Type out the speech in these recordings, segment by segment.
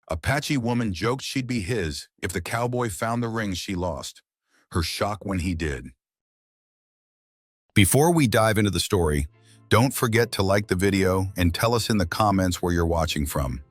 Apache woman joked she'd be his if the cowboy found the ring she lost. Her shock when he did. Before we dive into the story, don't forget to like the video and tell us in the comments where you're watching from.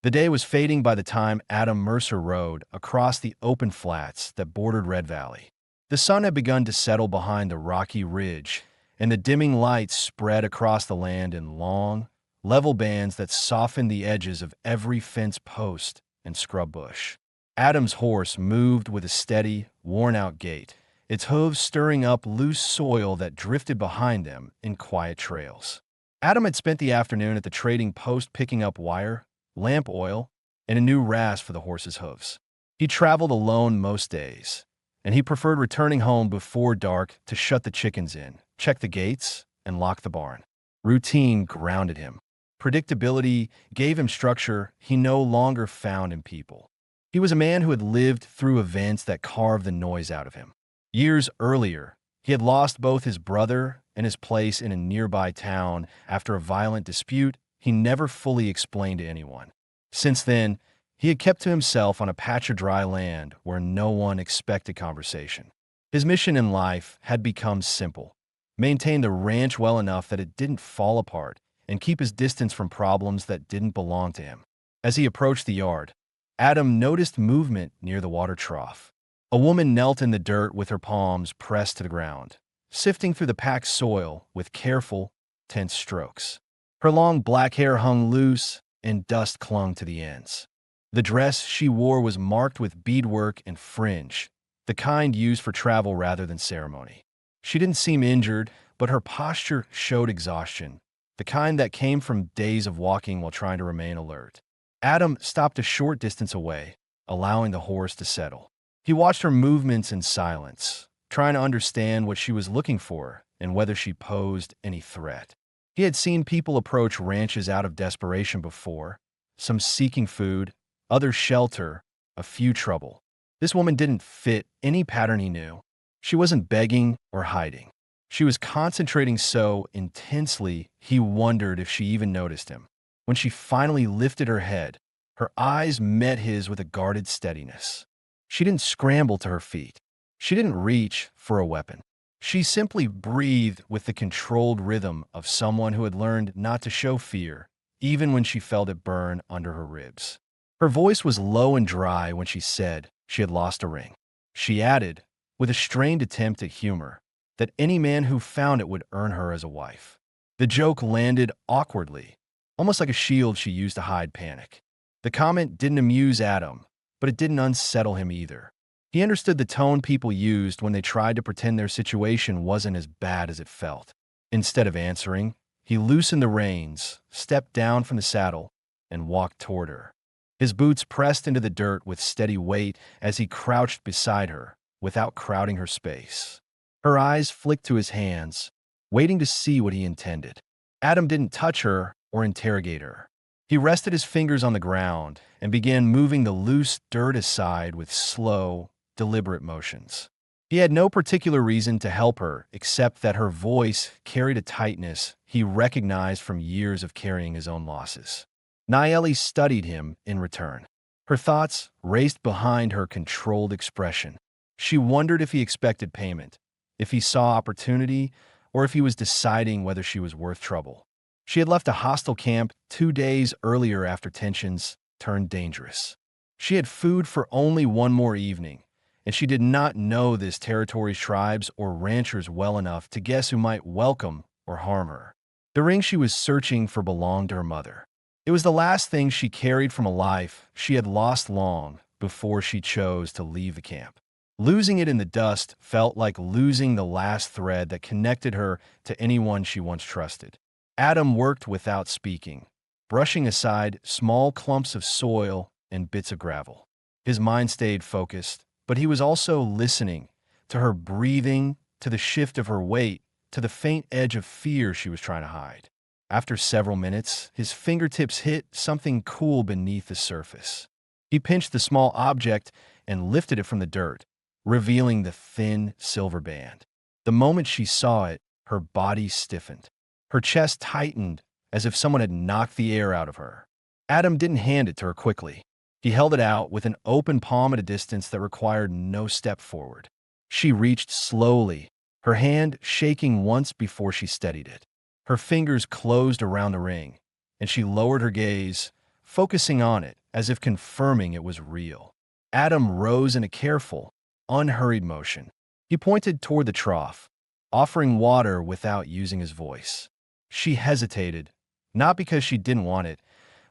The day was fading by the time Adam Mercer rode across the open flats that bordered Red Valley. The sun had begun to settle behind the rocky ridge, and the dimming lights spread across the land in long, level bands that softened the edges of every fence post and scrub bush. Adam's horse moved with a steady, worn-out gait, its hooves stirring up loose soil that drifted behind them in quiet trails. Adam had spent the afternoon at the trading post picking up wire, lamp oil, and a new rasp for the horse's hooves. He traveled alone most days, and he preferred returning home before dark to shut the chickens in, check the gates, and lock the barn. Routine grounded him. Predictability gave him structure he no longer found in people. He was a man who had lived through events that carved the noise out of him. Years earlier, he had lost both his brother and his place in a nearby town after a violent dispute he never fully explained to anyone. Since then, he had kept to himself on a patch of dry land where no one expected conversation. His mission in life had become simple: maintain the ranch well enough that it didn't fall apart and keep his distance from problems that didn't belong to him. As he approached the yard, Adam noticed movement near the water trough. A woman knelt in the dirt with her palms pressed to the ground, sifting through the packed soil with careful, tense strokes. Her long black hair hung loose, and dust clung to the ends. The dress she wore was marked with beadwork and fringe, the kind used for travel rather than ceremony. She didn't seem injured, but her posture showed exhaustion, the kind that came from days of walking while trying to remain alert. Adam stopped a short distance away, allowing the horse to settle. He watched her movements in silence, trying to understand what she was looking for and whether she posed any threat. He had seen people approach ranches out of desperation before, some seeking food, others shelter, a few trouble. This woman didn't fit any pattern he knew. She wasn't begging or hiding. She was concentrating so intensely he wondered if she even noticed him. When she finally lifted her head, her eyes met his with a guarded steadiness. She didn't scramble to her feet. She didn't reach for a weapon. She simply breathed with the controlled rhythm of someone who had learned not to show fear, even when she felt it burn under her ribs. Her voice was low and dry when she said she had lost a ring. She added, with a strained attempt at humor, that any man who found it would earn her as a wife. The joke landed awkwardly, almost like a shield she used to hide panic. The comment didn't amuse Adam, but it didn't unsettle him either. He understood the tone people used when they tried to pretend their situation wasn't as bad as it felt. Instead of answering, he loosened the reins, stepped down from the saddle, and walked toward her. His boots pressed into the dirt with steady weight as he crouched beside her, without crowding her space. Her eyes flicked to his hands, waiting to see what he intended. Adam didn't touch her or interrogate her. He rested his fingers on the ground and began moving the loose dirt aside with slow, deliberate motions. He had no particular reason to help her except that her voice carried a tightness he recognized from years of carrying his own losses. Nayeli studied him in return. Her thoughts raced behind her controlled expression. She wondered if he expected payment, if he saw opportunity, or if he was deciding whether she was worth trouble. She had left a hostile camp 2 days earlier after tensions turned dangerous. She had food for only one more evening, and she did not know this territory's tribes or ranchers well enough to guess who might welcome or harm her. The ring she was searching for belonged to her mother. It was the last thing she carried from a life she had lost long before she chose to leave the camp. Losing it in the dust felt like losing the last thread that connected her to anyone she once trusted. Adam worked without speaking, brushing aside small clumps of soil and bits of gravel. His mind stayed focused, but he was also listening to her breathing, to the shift of her weight, to the faint edge of fear she was trying to hide. After several minutes, his fingertips hit something cool beneath the surface. He pinched the small object and lifted it from the dirt, revealing the thin silver band. The moment she saw it, her body stiffened. Her chest tightened as if someone had knocked the air out of her. Adam didn't hand it to her quickly. He held it out with an open palm at a distance that required no step forward. She reached slowly, her hand shaking once before she steadied it. Her fingers closed around the ring, and she lowered her gaze, focusing on it as if confirming it was real. Adam rose in a careful, unhurried motion. He pointed toward the trough, offering water without using his voice. She hesitated, not because she didn't want it,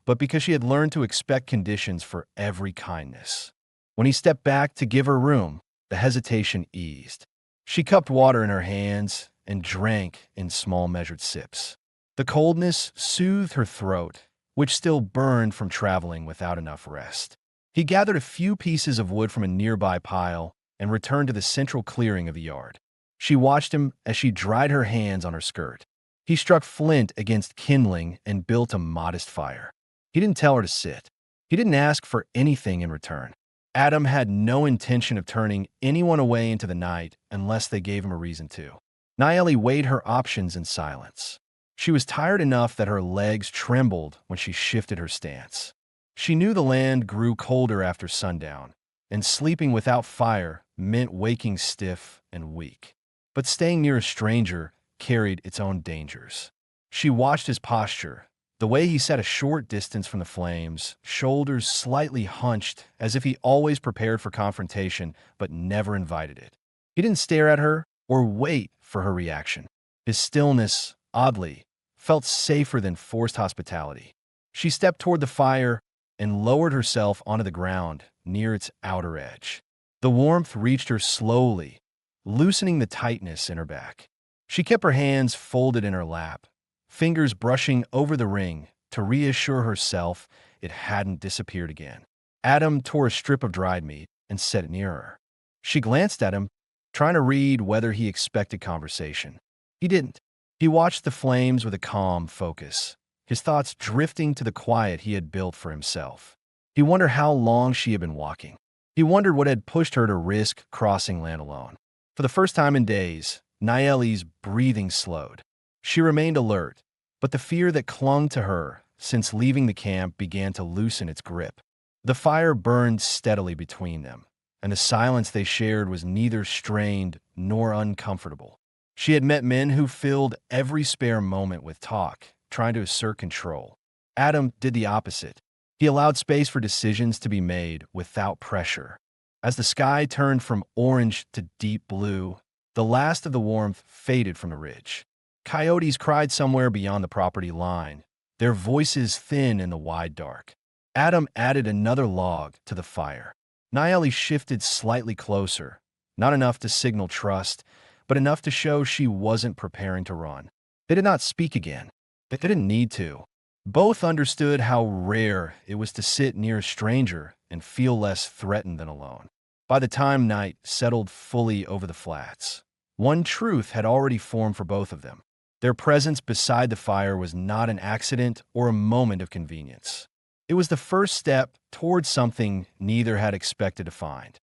but because she had learned to expect conditions for every kindness. When he stepped back to give her room, the hesitation eased. She cupped water in her hands and drank in small measured sips. The coldness soothed her throat, which still burned from traveling without enough rest. He gathered a few pieces of wood from a nearby pile and returned to the central clearing of the yard. She watched him as she dried her hands on her skirt. He struck flint against kindling and built a modest fire. He didn't tell her to sit. He didn't ask for anything in return. Adam had no intention of turning anyone away into the night unless they gave him a reason to. Nayeli weighed her options in silence. She was tired enough that her legs trembled when she shifted her stance. She knew the land grew colder after sundown, and sleeping without fire meant waking stiff and weak. But staying near a stranger carried its own dangers. She watched his posture, the way he sat a short distance from the flames, shoulders slightly hunched as if he always prepared for confrontation but never invited it. He didn't stare at her or wait for her reaction. His stillness, oddly, felt safer than forced hospitality. She stepped toward the fire and lowered herself onto the ground near its outer edge. The warmth reached her slowly, loosening the tightness in her back. She kept her hands folded in her lap, fingers brushing over the ring to reassure herself it hadn't disappeared again. Adam tore a strip of dried meat and set it near her. She glanced at him, trying to read whether he expected conversation. He didn't. He watched the flames with a calm focus, his thoughts drifting to the quiet he had built for himself. He wondered how long she had been walking. He wondered what had pushed her to risk crossing land alone. For the first time in days, Nayeli's breathing slowed. She remained alert, but the fear that clung to her since leaving the camp began to loosen its grip. The fire burned steadily between them, and the silence they shared was neither strained nor uncomfortable. She had met men who filled every spare moment with talk, trying to assert control. Adam did the opposite. He allowed space for decisions to be made without pressure. As the sky turned from orange to deep blue, the last of the warmth faded from the ridge. Coyotes cried somewhere beyond the property line, their voices thin in the wide dark. Adam added another log to the fire. Nayeli shifted slightly closer, not enough to signal trust, but enough to show she wasn't preparing to run. They did not speak again. They didn't need to. Both understood how rare it was to sit near a stranger and feel less threatened than alone. By the time night settled fully over the flats, one truth had already formed for both of them. Their presence beside the fire was not an accident or a moment of convenience. It was the first step towards something neither had expected to find.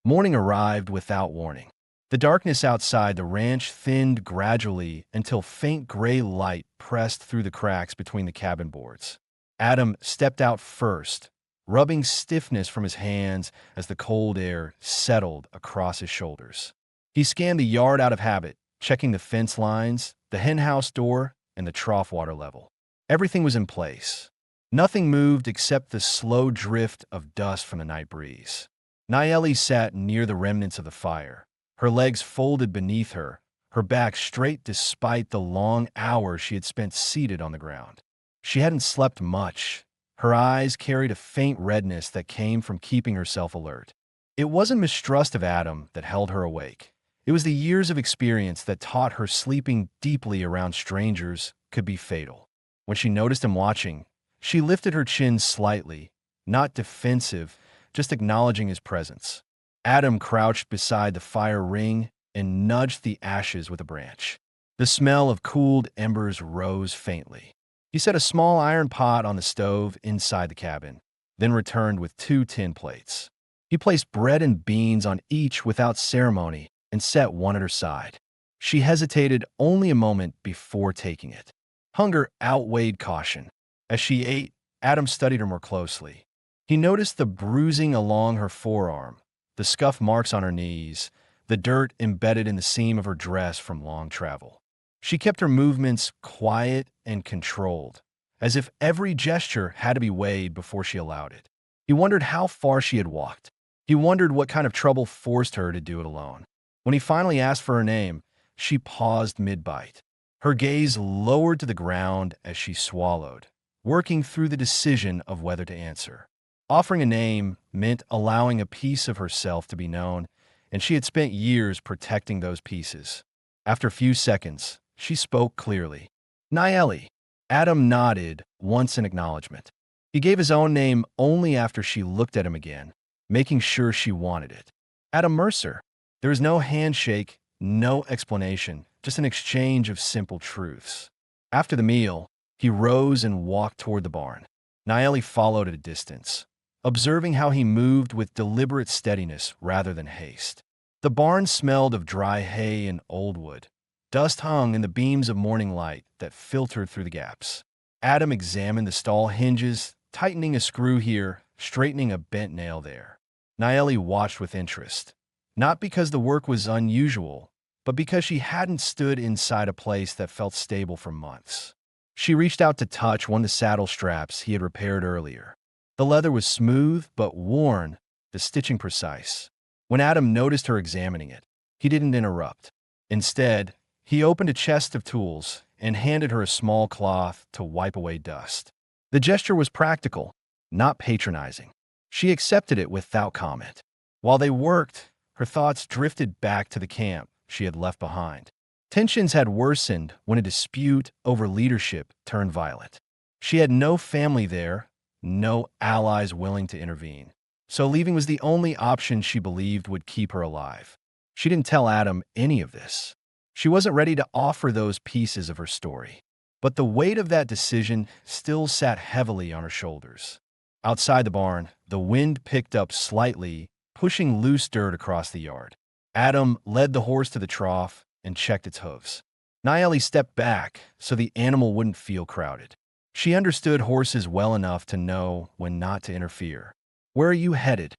Morning arrived without warning. The darkness outside the ranch thinned gradually until faint gray light pressed through the cracks between the cabin boards. Adam stepped out first, rubbing stiffness from his hands as the cold air settled across his shoulders. He scanned the yard out of habit, checking the fence lines, the henhouse door, and the trough water level. Everything was in place. Nothing moved except the slow drift of dust from the night breeze. Nayeli sat near the remnants of the fire, her legs folded beneath her, her back straight despite the long hours she had spent seated on the ground. She hadn't slept much. Her eyes carried a faint redness that came from keeping herself alert. It wasn't mistrust of Adam that held her awake. It was the years of experience that taught her sleeping deeply around strangers could be fatal. When she noticed him watching, she lifted her chin slightly, not defensive, just acknowledging his presence. Adam crouched beside the fire ring and nudged the ashes with a branch. The smell of cooled embers rose faintly. He set a small iron pot on the stove inside the cabin, then returned with 2 tin plates. He placed bread and beans on each without ceremony and set one at her side. She hesitated only a moment before taking it. Hunger outweighed caution. As she ate, Adam studied her more closely. He noticed the bruising along her forearm, the scuff marks on her knees, the dirt embedded in the seam of her dress from long travel. She kept her movements quiet and controlled, as if every gesture had to be weighed before she allowed it. He wondered how far she had walked. He wondered what kind of trouble forced her to do it alone. When he finally asked for her name, she paused mid-bite. Her gaze lowered to the ground as she swallowed, working through the decision of whether to answer. Offering a name meant allowing a piece of herself to be known, and she had spent years protecting those pieces. After a few seconds, she spoke clearly. Nayeli. Adam nodded once in acknowledgement. He gave his own name only after she looked at him again, making sure she wanted it. Adam Mercer. There was no handshake, no explanation, just an exchange of simple truths. After the meal, he rose and walked toward the barn. Nayeli followed at a distance, observing how he moved with deliberate steadiness rather than haste. The barn smelled of dry hay and old wood. Dust hung in the beams of morning light that filtered through the gaps. Adam examined the stall hinges, tightening a screw here, straightening a bent nail there. Nayeli watched with interest, not because the work was unusual, but because she hadn't stood inside a place that felt stable for months. She reached out to touch one of the saddle straps he had repaired earlier. The leather was smooth but worn, the stitching precise. When Adam noticed her examining it, he didn't interrupt. Instead, he opened a chest of tools and handed her a small cloth to wipe away dust. The gesture was practical, not patronizing. She accepted it without comment. While they worked, her thoughts drifted back to the camp she had left behind. Tensions had worsened when a dispute over leadership turned violent. She had no family there, no allies willing to intervene. So leaving was the only option she believed would keep her alive. She didn't tell Adam any of this. She wasn't ready to offer those pieces of her story. But the weight of that decision still sat heavily on her shoulders. Outside the barn, the wind picked up slightly, pushing loose dirt across the yard. Adam led the horse to the trough and checked its hooves. Nayeli stepped back so the animal wouldn't feel crowded. She understood horses well enough to know when not to interfere. "Where are you headed?"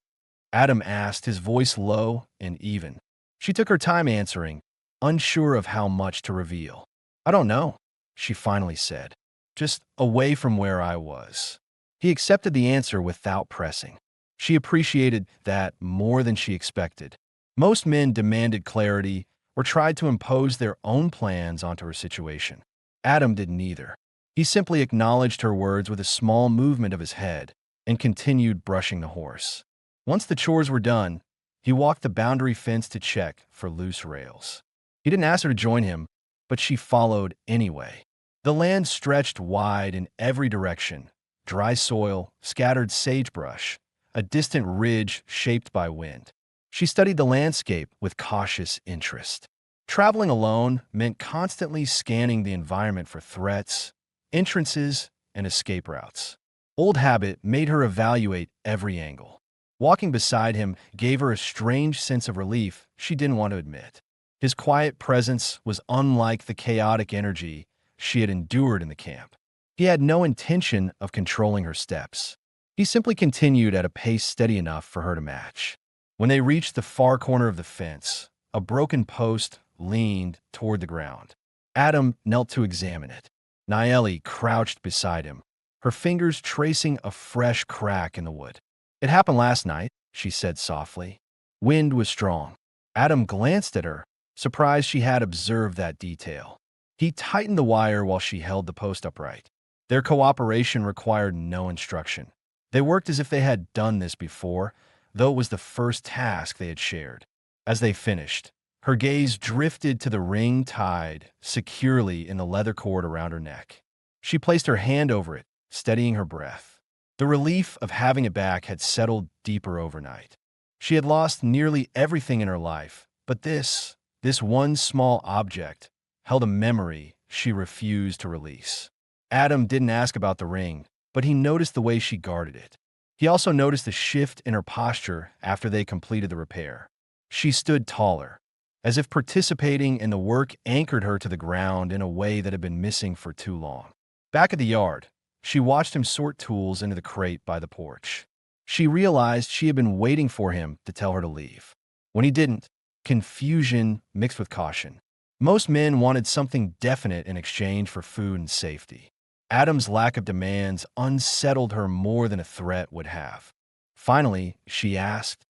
Adam asked, his voice low and even. She took her time answering, unsure of how much to reveal. "I don't know," she finally said. "Just away from where I was." He accepted the answer without pressing. She appreciated that more than she expected. Most men demanded clarity or tried to impose their own plans onto her situation. Adam did neither. He simply acknowledged her words with a small movement of his head and continued brushing the horse. Once the chores were done, he walked the boundary fence to check for loose rails. He didn't ask her to join him, but she followed anyway. The land stretched wide in every direction: dry soil, scattered sagebrush, a distant ridge shaped by wind. She studied the landscape with cautious interest. Traveling alone meant constantly scanning the environment for threats, entrances, and escape routes. Old habit made her evaluate every angle. Walking beside him gave her a strange sense of relief she didn't want to admit. His quiet presence was unlike the chaotic energy she had endured in the camp. He had no intention of controlling her steps. He simply continued at a pace steady enough for her to match. When they reached the far corner of the fence, a broken post leaned toward the ground. Adam knelt to examine it. Nayeli crouched beside him, her fingers tracing a fresh crack in the wood. "It happened last night," she said softly. Wind was strong. Adam glanced at her, surprised she had observed that detail. He tightened the wire while she held the post upright. Their cooperation required no instruction. They worked as if they had done this before, though it was the first task they had shared. As they finished, her gaze drifted to the ring tied securely in the leather cord around her neck. She placed her hand over it, steadying her breath. The relief of having it back had settled deeper overnight. She had lost nearly everything in her life, but this one small object, held a memory she refused to release. Adam didn't ask about the ring, but he noticed the way she guarded it. He also noticed the shift in her posture after they completed the repair. She stood taller, as if participating in the work anchored her to the ground in a way that had been missing for too long. Back at the yard, She watched him sort tools into the crate by the porch. She realized she had been waiting for him to tell her to leave. When he didn't, confusion mixed with caution. Most men wanted something definite in exchange for food and safety. Adam's lack of demands unsettled her more than a threat would have. Finally, she asked,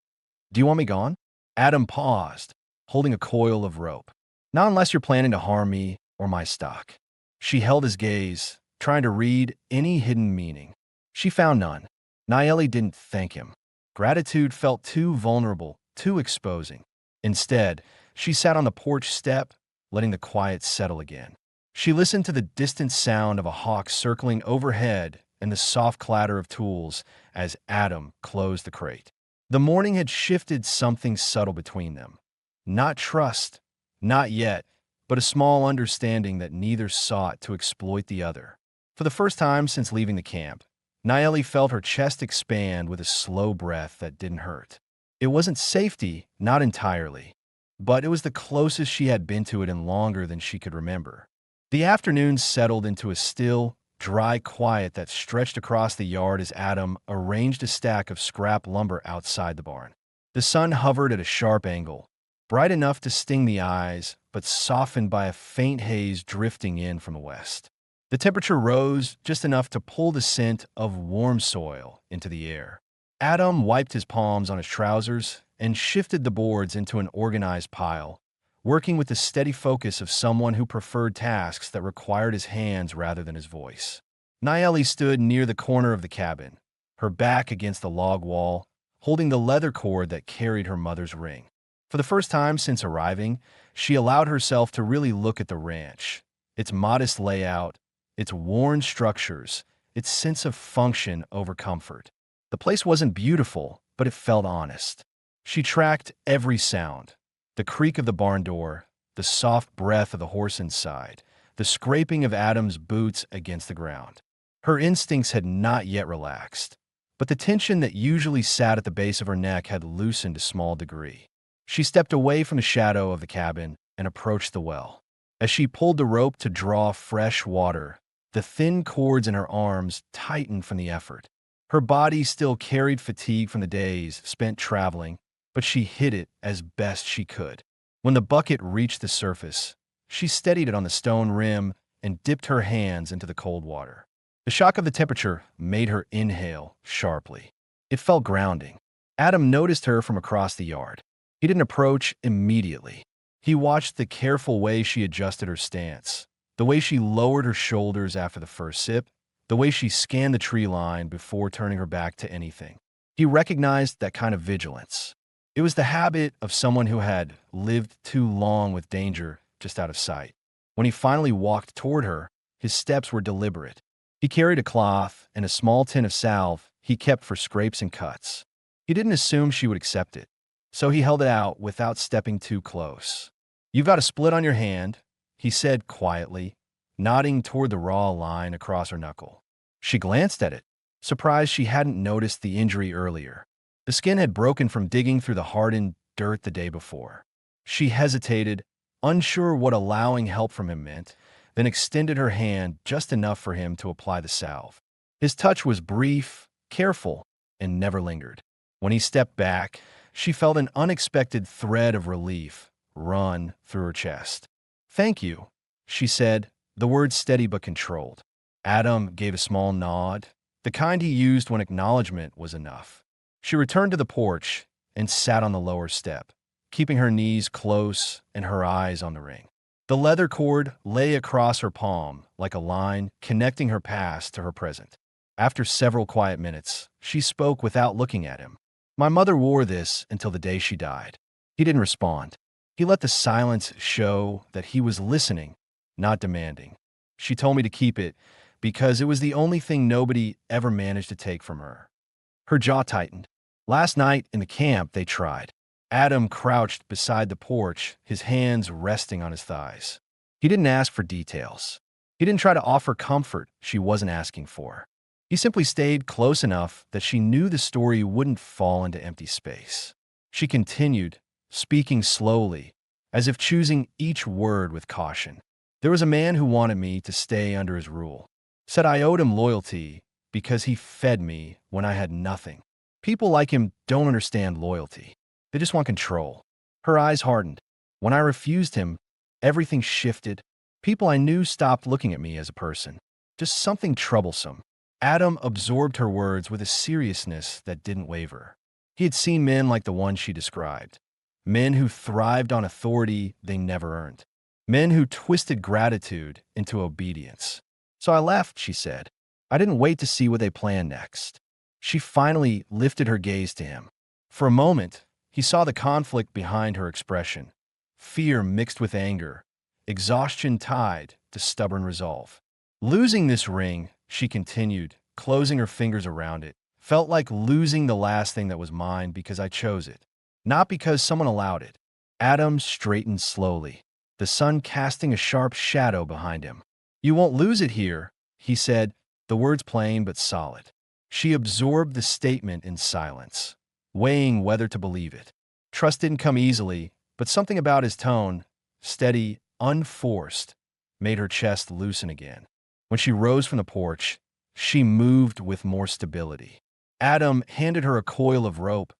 "Do you want me gone?" Adam paused, holding a coil of rope. "Not unless you're planning to harm me or my stock." She held his gaze, trying to read any hidden meaning. She found none. Nayeli didn't thank him. Gratitude felt too vulnerable, too exposing. Instead, she sat on the porch step, letting the quiet settle again. She listened to the distant sound of a hawk circling overhead and the soft clatter of tools as Adam closed the crate. The morning had shifted something subtle between them. Not trust, not yet, but a small understanding that neither sought to exploit the other. For the first time since leaving the camp, Nayeli felt her chest expand with a slow breath that didn't hurt. It wasn't safety, not entirely, but it was the closest she had been to it in longer than she could remember. The afternoon settled into a still, dry quiet that stretched across the yard as Adam arranged a stack of scrap lumber outside the barn. The sun hovered at a sharp angle, bright enough to sting the eyes, but softened by a faint haze drifting in from the west. The temperature rose just enough to pull the scent of warm soil into the air. Adam wiped his palms on his trousers and shifted the boards into an organized pile, working with the steady focus of someone who preferred tasks that required his hands rather than his voice. Nayeli stood near the corner of the cabin, her back against the log wall, holding the leather cord that carried her mother's ring. For the first time since arriving, she allowed herself to really look at the ranch, its modest layout, its worn structures, its sense of function over comfort. The place wasn't beautiful, but it felt honest. She tracked every sound: the creak of the barn door, the soft breath of the horse inside, the scraping of Adam's boots against the ground. Her instincts had not yet relaxed, but the tension that usually sat at the base of her neck had loosened to a small degree. She stepped away from the shadow of the cabin and approached the well. As she pulled the rope to draw fresh water, the thin cords in her arms tightened from the effort. Her body still carried fatigue from the days spent traveling, but she hid it as best she could. When the bucket reached the surface, she steadied it on the stone rim and dipped her hands into the cold water. The shock of the temperature made her inhale sharply. It felt grounding. Adam noticed her from across the yard. He didn't approach immediately. He watched the careful way she adjusted her stance, the way she lowered her shoulders after the first sip, the way she scanned the tree line before turning her back to anything. He recognized that kind of vigilance. It was the habit of someone who had lived too long with danger just out of sight. When he finally walked toward her, his steps were deliberate. He carried a cloth and a small tin of salve he kept for scrapes and cuts. He didn't assume she would accept it, so he held it out without stepping too close. "You've got a split on your hand," he said quietly, nodding toward the raw line across her knuckle. She glanced at it, surprised she hadn't noticed the injury earlier. The skin had broken from digging through the hardened dirt the day before. She hesitated, unsure what allowing help from him meant, then extended her hand just enough for him to apply the salve. His touch was brief, careful, and never lingered. When he stepped back, she felt an unexpected thread of relief run through her chest. "Thank you," she said, the words steady but controlled. Adam gave a small nod, the kind he used when acknowledgement was enough. She returned to the porch and sat on the lower step, keeping her knees close and her eyes on the ring. The leather cord lay across her palm like a line connecting her past to her present. After several quiet minutes, she spoke without looking at him. "My mother wore this until the day she died." He didn't respond. He let the silence show that he was listening, not demanding. "She told me to keep it because it was the only thing nobody ever managed to take from her." Her jaw tightened. Last night in the camp, they tried. Adam crouched beside the porch, his hands resting on his thighs. He didn't ask for details. He didn't try to offer comfort she wasn't asking for. He simply stayed close enough that she knew the story wouldn't fall into empty space. She continued, speaking slowly, as if choosing each word with caution. "There was a man who wanted me to stay under his rule. Said I owed him loyalty because he fed me when I had nothing. People like him don't understand loyalty. They just want control. Her eyes hardened. When I refused him, everything shifted. People I knew stopped looking at me as a person. Just something troublesome. Adam absorbed her words with a seriousness that didn't waver. He had seen men like the one she described. Men who thrived on authority they never earned. Men who twisted gratitude into obedience. So I left, she said. I didn't wait to see what they planned next. She finally lifted her gaze to him. For a moment, he saw the conflict behind her expression. Fear mixed with anger. Exhaustion tied to stubborn resolve. Losing this ring, she continued, closing her fingers around it, felt like losing the last thing that was mine because I chose it, not because someone allowed it. Adam straightened slowly, the sun casting a sharp shadow behind him. You won't lose it here, he said, the words plain but solid. She absorbed the statement in silence, weighing whether to believe it. Trust didn't come easily, but something about his tone, steady, unforced, made her chest loosen again. When she rose from the porch, she moved with more stability. Adam handed her a coil of rope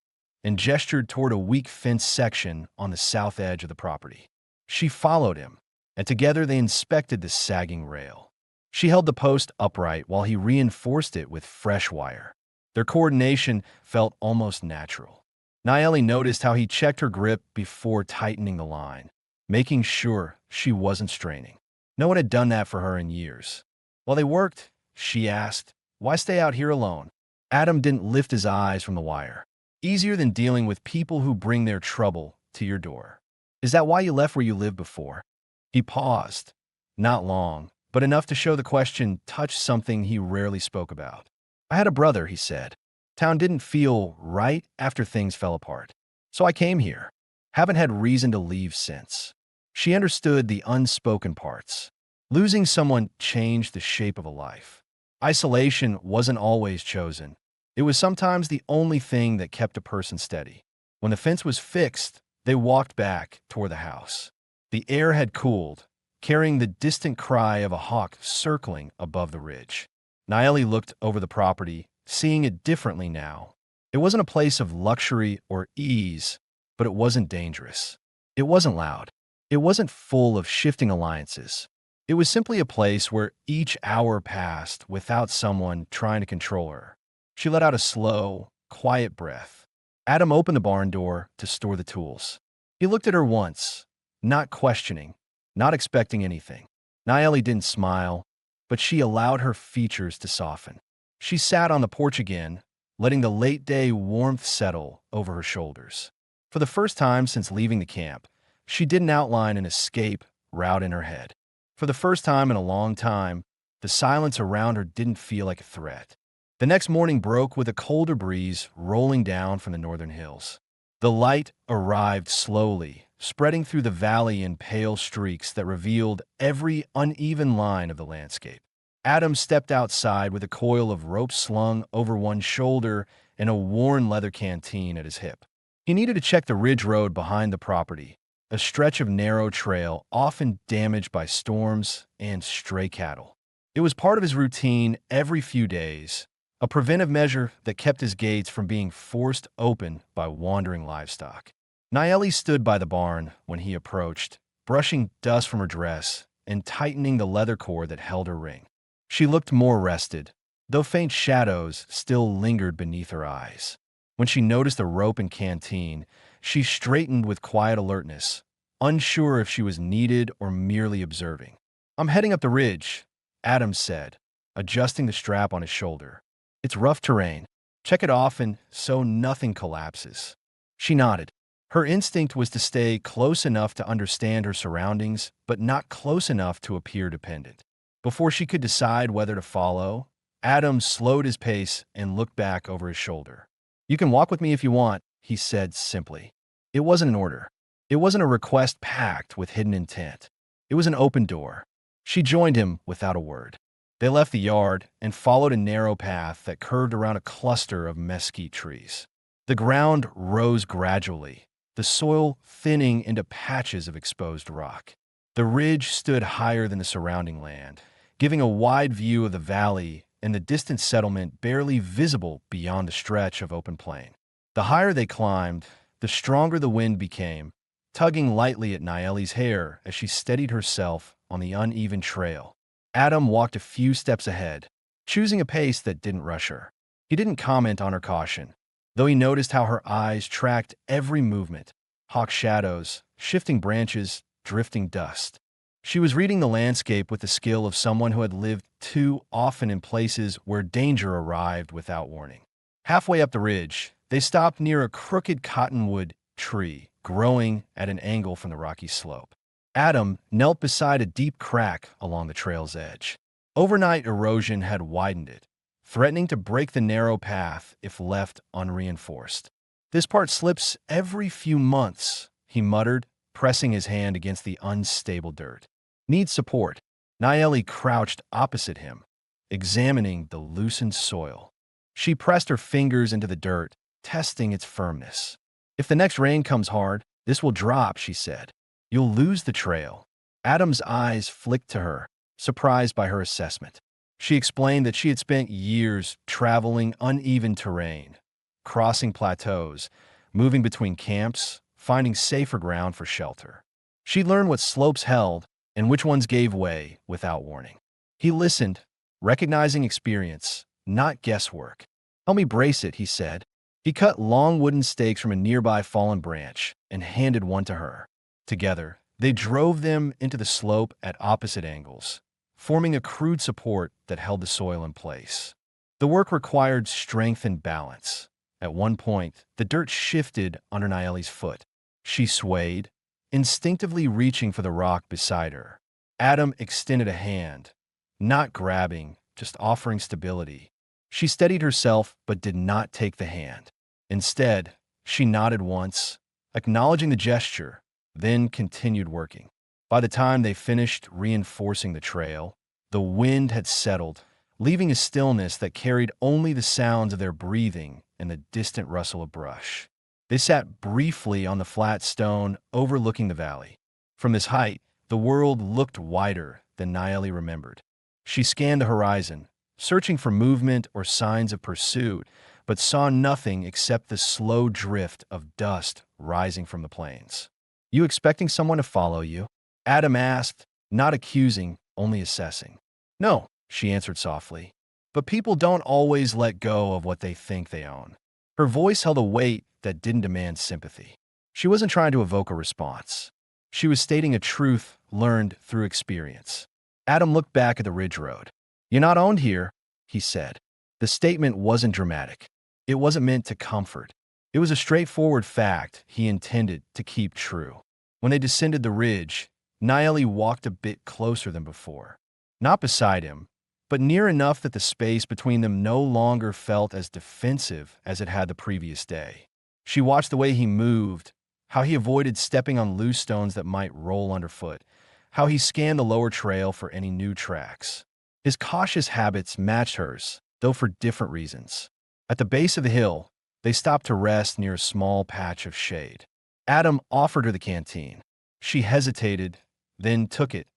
and gestured toward a weak fence section on the south edge of the property. She followed him, and together they inspected the sagging rail. She held the post upright while he reinforced it with fresh wire. Their coordination felt almost natural. Nayeli noticed how he checked her grip before tightening the line, making sure she wasn't straining. No one had done that for her in years. While they worked, she asked, "Why stay out here alone?" Adam didn't lift his eyes from the wire. Easier than dealing with people who bring their trouble to your door. Is that why you left where you lived before? He paused. Not long, but enough to show the question touched something he rarely spoke about. I had a brother, he said. Town didn't feel right after things fell apart. So I came here. Haven't had reason to leave since. She understood the unspoken parts. Losing someone changed the shape of a life. Isolation wasn't always chosen. It was sometimes the only thing that kept a person steady. When the fence was fixed, they walked back toward the house. The air had cooled, carrying the distant cry of a hawk circling above the ridge. Nayeli looked over the property, seeing it differently now. It wasn't a place of luxury or ease, but it wasn't dangerous. It wasn't loud. It wasn't full of shifting alliances. It was simply a place where each hour passed without someone trying to control her. She let out a slow, quiet breath. Adam opened the barn door to store the tools. He looked at her once, not questioning, not expecting anything. Nayeli didn't smile, but she allowed her features to soften. She sat on the porch again, letting the late-day warmth settle over her shoulders. For the first time since leaving the camp, she didn't outline an escape route in her head. For the first time in a long time, the silence around her didn't feel like a threat. The next morning broke with a colder breeze rolling down from the northern hills. The light arrived slowly, spreading through the valley in pale streaks that revealed every uneven line of the landscape. Adam stepped outside with a coil of rope slung over one shoulder and a worn leather canteen at his hip. He needed to check the ridge road behind the property, a stretch of narrow trail often damaged by storms and stray cattle. It was part of his routine every few days, a preventive measure that kept his gates from being forced open by wandering livestock. Nayeli stood by the barn when he approached, brushing dust from her dress and tightening the leather cord that held her ring. She looked more rested, though faint shadows still lingered beneath her eyes. When she noticed the rope and canteen, she straightened with quiet alertness, unsure if she was needed or merely observing. "I'm heading up the ridge," Adam said, adjusting the strap on his shoulder. "It's rough terrain. Check it often so nothing collapses." She nodded. Her instinct was to stay close enough to understand her surroundings, but not close enough to appear dependent. Before she could decide whether to follow, Adam slowed his pace and looked back over his shoulder. "You can walk with me if you want," he said simply. It wasn't an order. It wasn't a request packed with hidden intent. It was an open door. She joined him without a word. They left the yard and followed a narrow path that curved around a cluster of mesquite trees. The ground rose gradually, the soil thinning into patches of exposed rock. The ridge stood higher than the surrounding land, giving a wide view of the valley and the distant settlement barely visible beyond the stretch of open plain. The higher they climbed, the stronger the wind became, tugging lightly at Naeli's hair as she steadied herself on the uneven trail. Adam walked a few steps ahead, choosing a pace that didn't rush her. He didn't comment on her caution, though he noticed how her eyes tracked every movement: hawk shadows, shifting branches, drifting dust. She was reading the landscape with the skill of someone who had lived too often in places where danger arrived without warning. Halfway up the ridge, they stopped near a crooked cottonwood tree growing at an angle from the rocky slope. Adam knelt beside a deep crack along the trail's edge. Overnight erosion had widened it, threatening to break the narrow path if left unreinforced. "This part slips every few months," he muttered, pressing his hand against the unstable dirt. "Needs support." Naeli crouched opposite him, examining the loosened soil. She pressed her fingers into the dirt, testing its firmness. "If the next rain comes hard, this will drop," she said. "You'll lose the trail." Adam's eyes flicked to her, surprised by her assessment. She explained that she had spent years traveling uneven terrain, crossing plateaus, moving between camps, finding safer ground for shelter. She learned what slopes held and which ones gave way without warning. He listened, recognizing experience, not guesswork. "Help me brace it," he said. He cut long wooden stakes from a nearby fallen branch and handed one to her. Together, they drove them into the slope at opposite angles, forming a crude support that held the soil in place. The work required strength and balance. At one point, the dirt shifted under Naeli's foot. She swayed, instinctively reaching for the rock beside her. Adam extended a hand, not grabbing, just offering stability. She steadied herself but did not take the hand. Instead, she nodded once, acknowledging the gesture, then continued working. By the time they finished reinforcing the trail, the wind had settled, leaving a stillness that carried only the sounds of their breathing and the distant rustle of brush. They sat briefly on the flat stone overlooking the valley. From this height, the world looked wider than Naeli remembered. She scanned the horizon, searching for movement or signs of pursuit, but saw nothing except the slow drift of dust rising from the plains. "You expecting someone to follow you?" Adam asked, not accusing, only assessing. "No," she answered softly. "But people don't always let go of what they think they own." Her voice held a weight that didn't demand sympathy. She wasn't trying to evoke a response. She was stating a truth learned through experience. Adam looked back at the ridge road. "You're not owned here," he said. The statement wasn't dramatic. It wasn't meant to comfort. It was a straightforward fact he intended to keep true. When they descended the ridge, Naeli walked a bit closer than before. Not beside him, but near enough that the space between them no longer felt as defensive as it had the previous day. She watched the way he moved, how he avoided stepping on loose stones that might roll underfoot, how he scanned the lower trail for any new tracks. His cautious habits matched hers, though for different reasons. At the base of the hill, they stopped to rest near a small patch of shade. Adam offered her the canteen. She hesitated, then took it,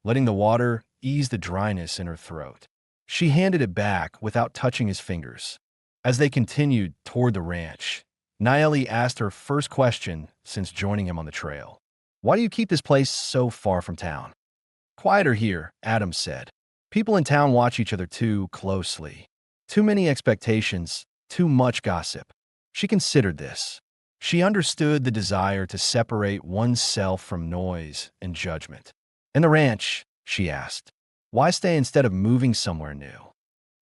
letting the water ease the dryness in her throat. She handed it back without touching his fingers. As they continued toward the ranch, Naeli asked her first question since joining him on the trail. "Why do you keep this place so far from town?" "Quieter here," Adam said. "People in town watch each other too closely. Too many expectations, too much gossip." She considered this. She understood the desire to separate oneself from noise and judgment. "And the ranch?" she asked. "Why stay instead of moving somewhere new?"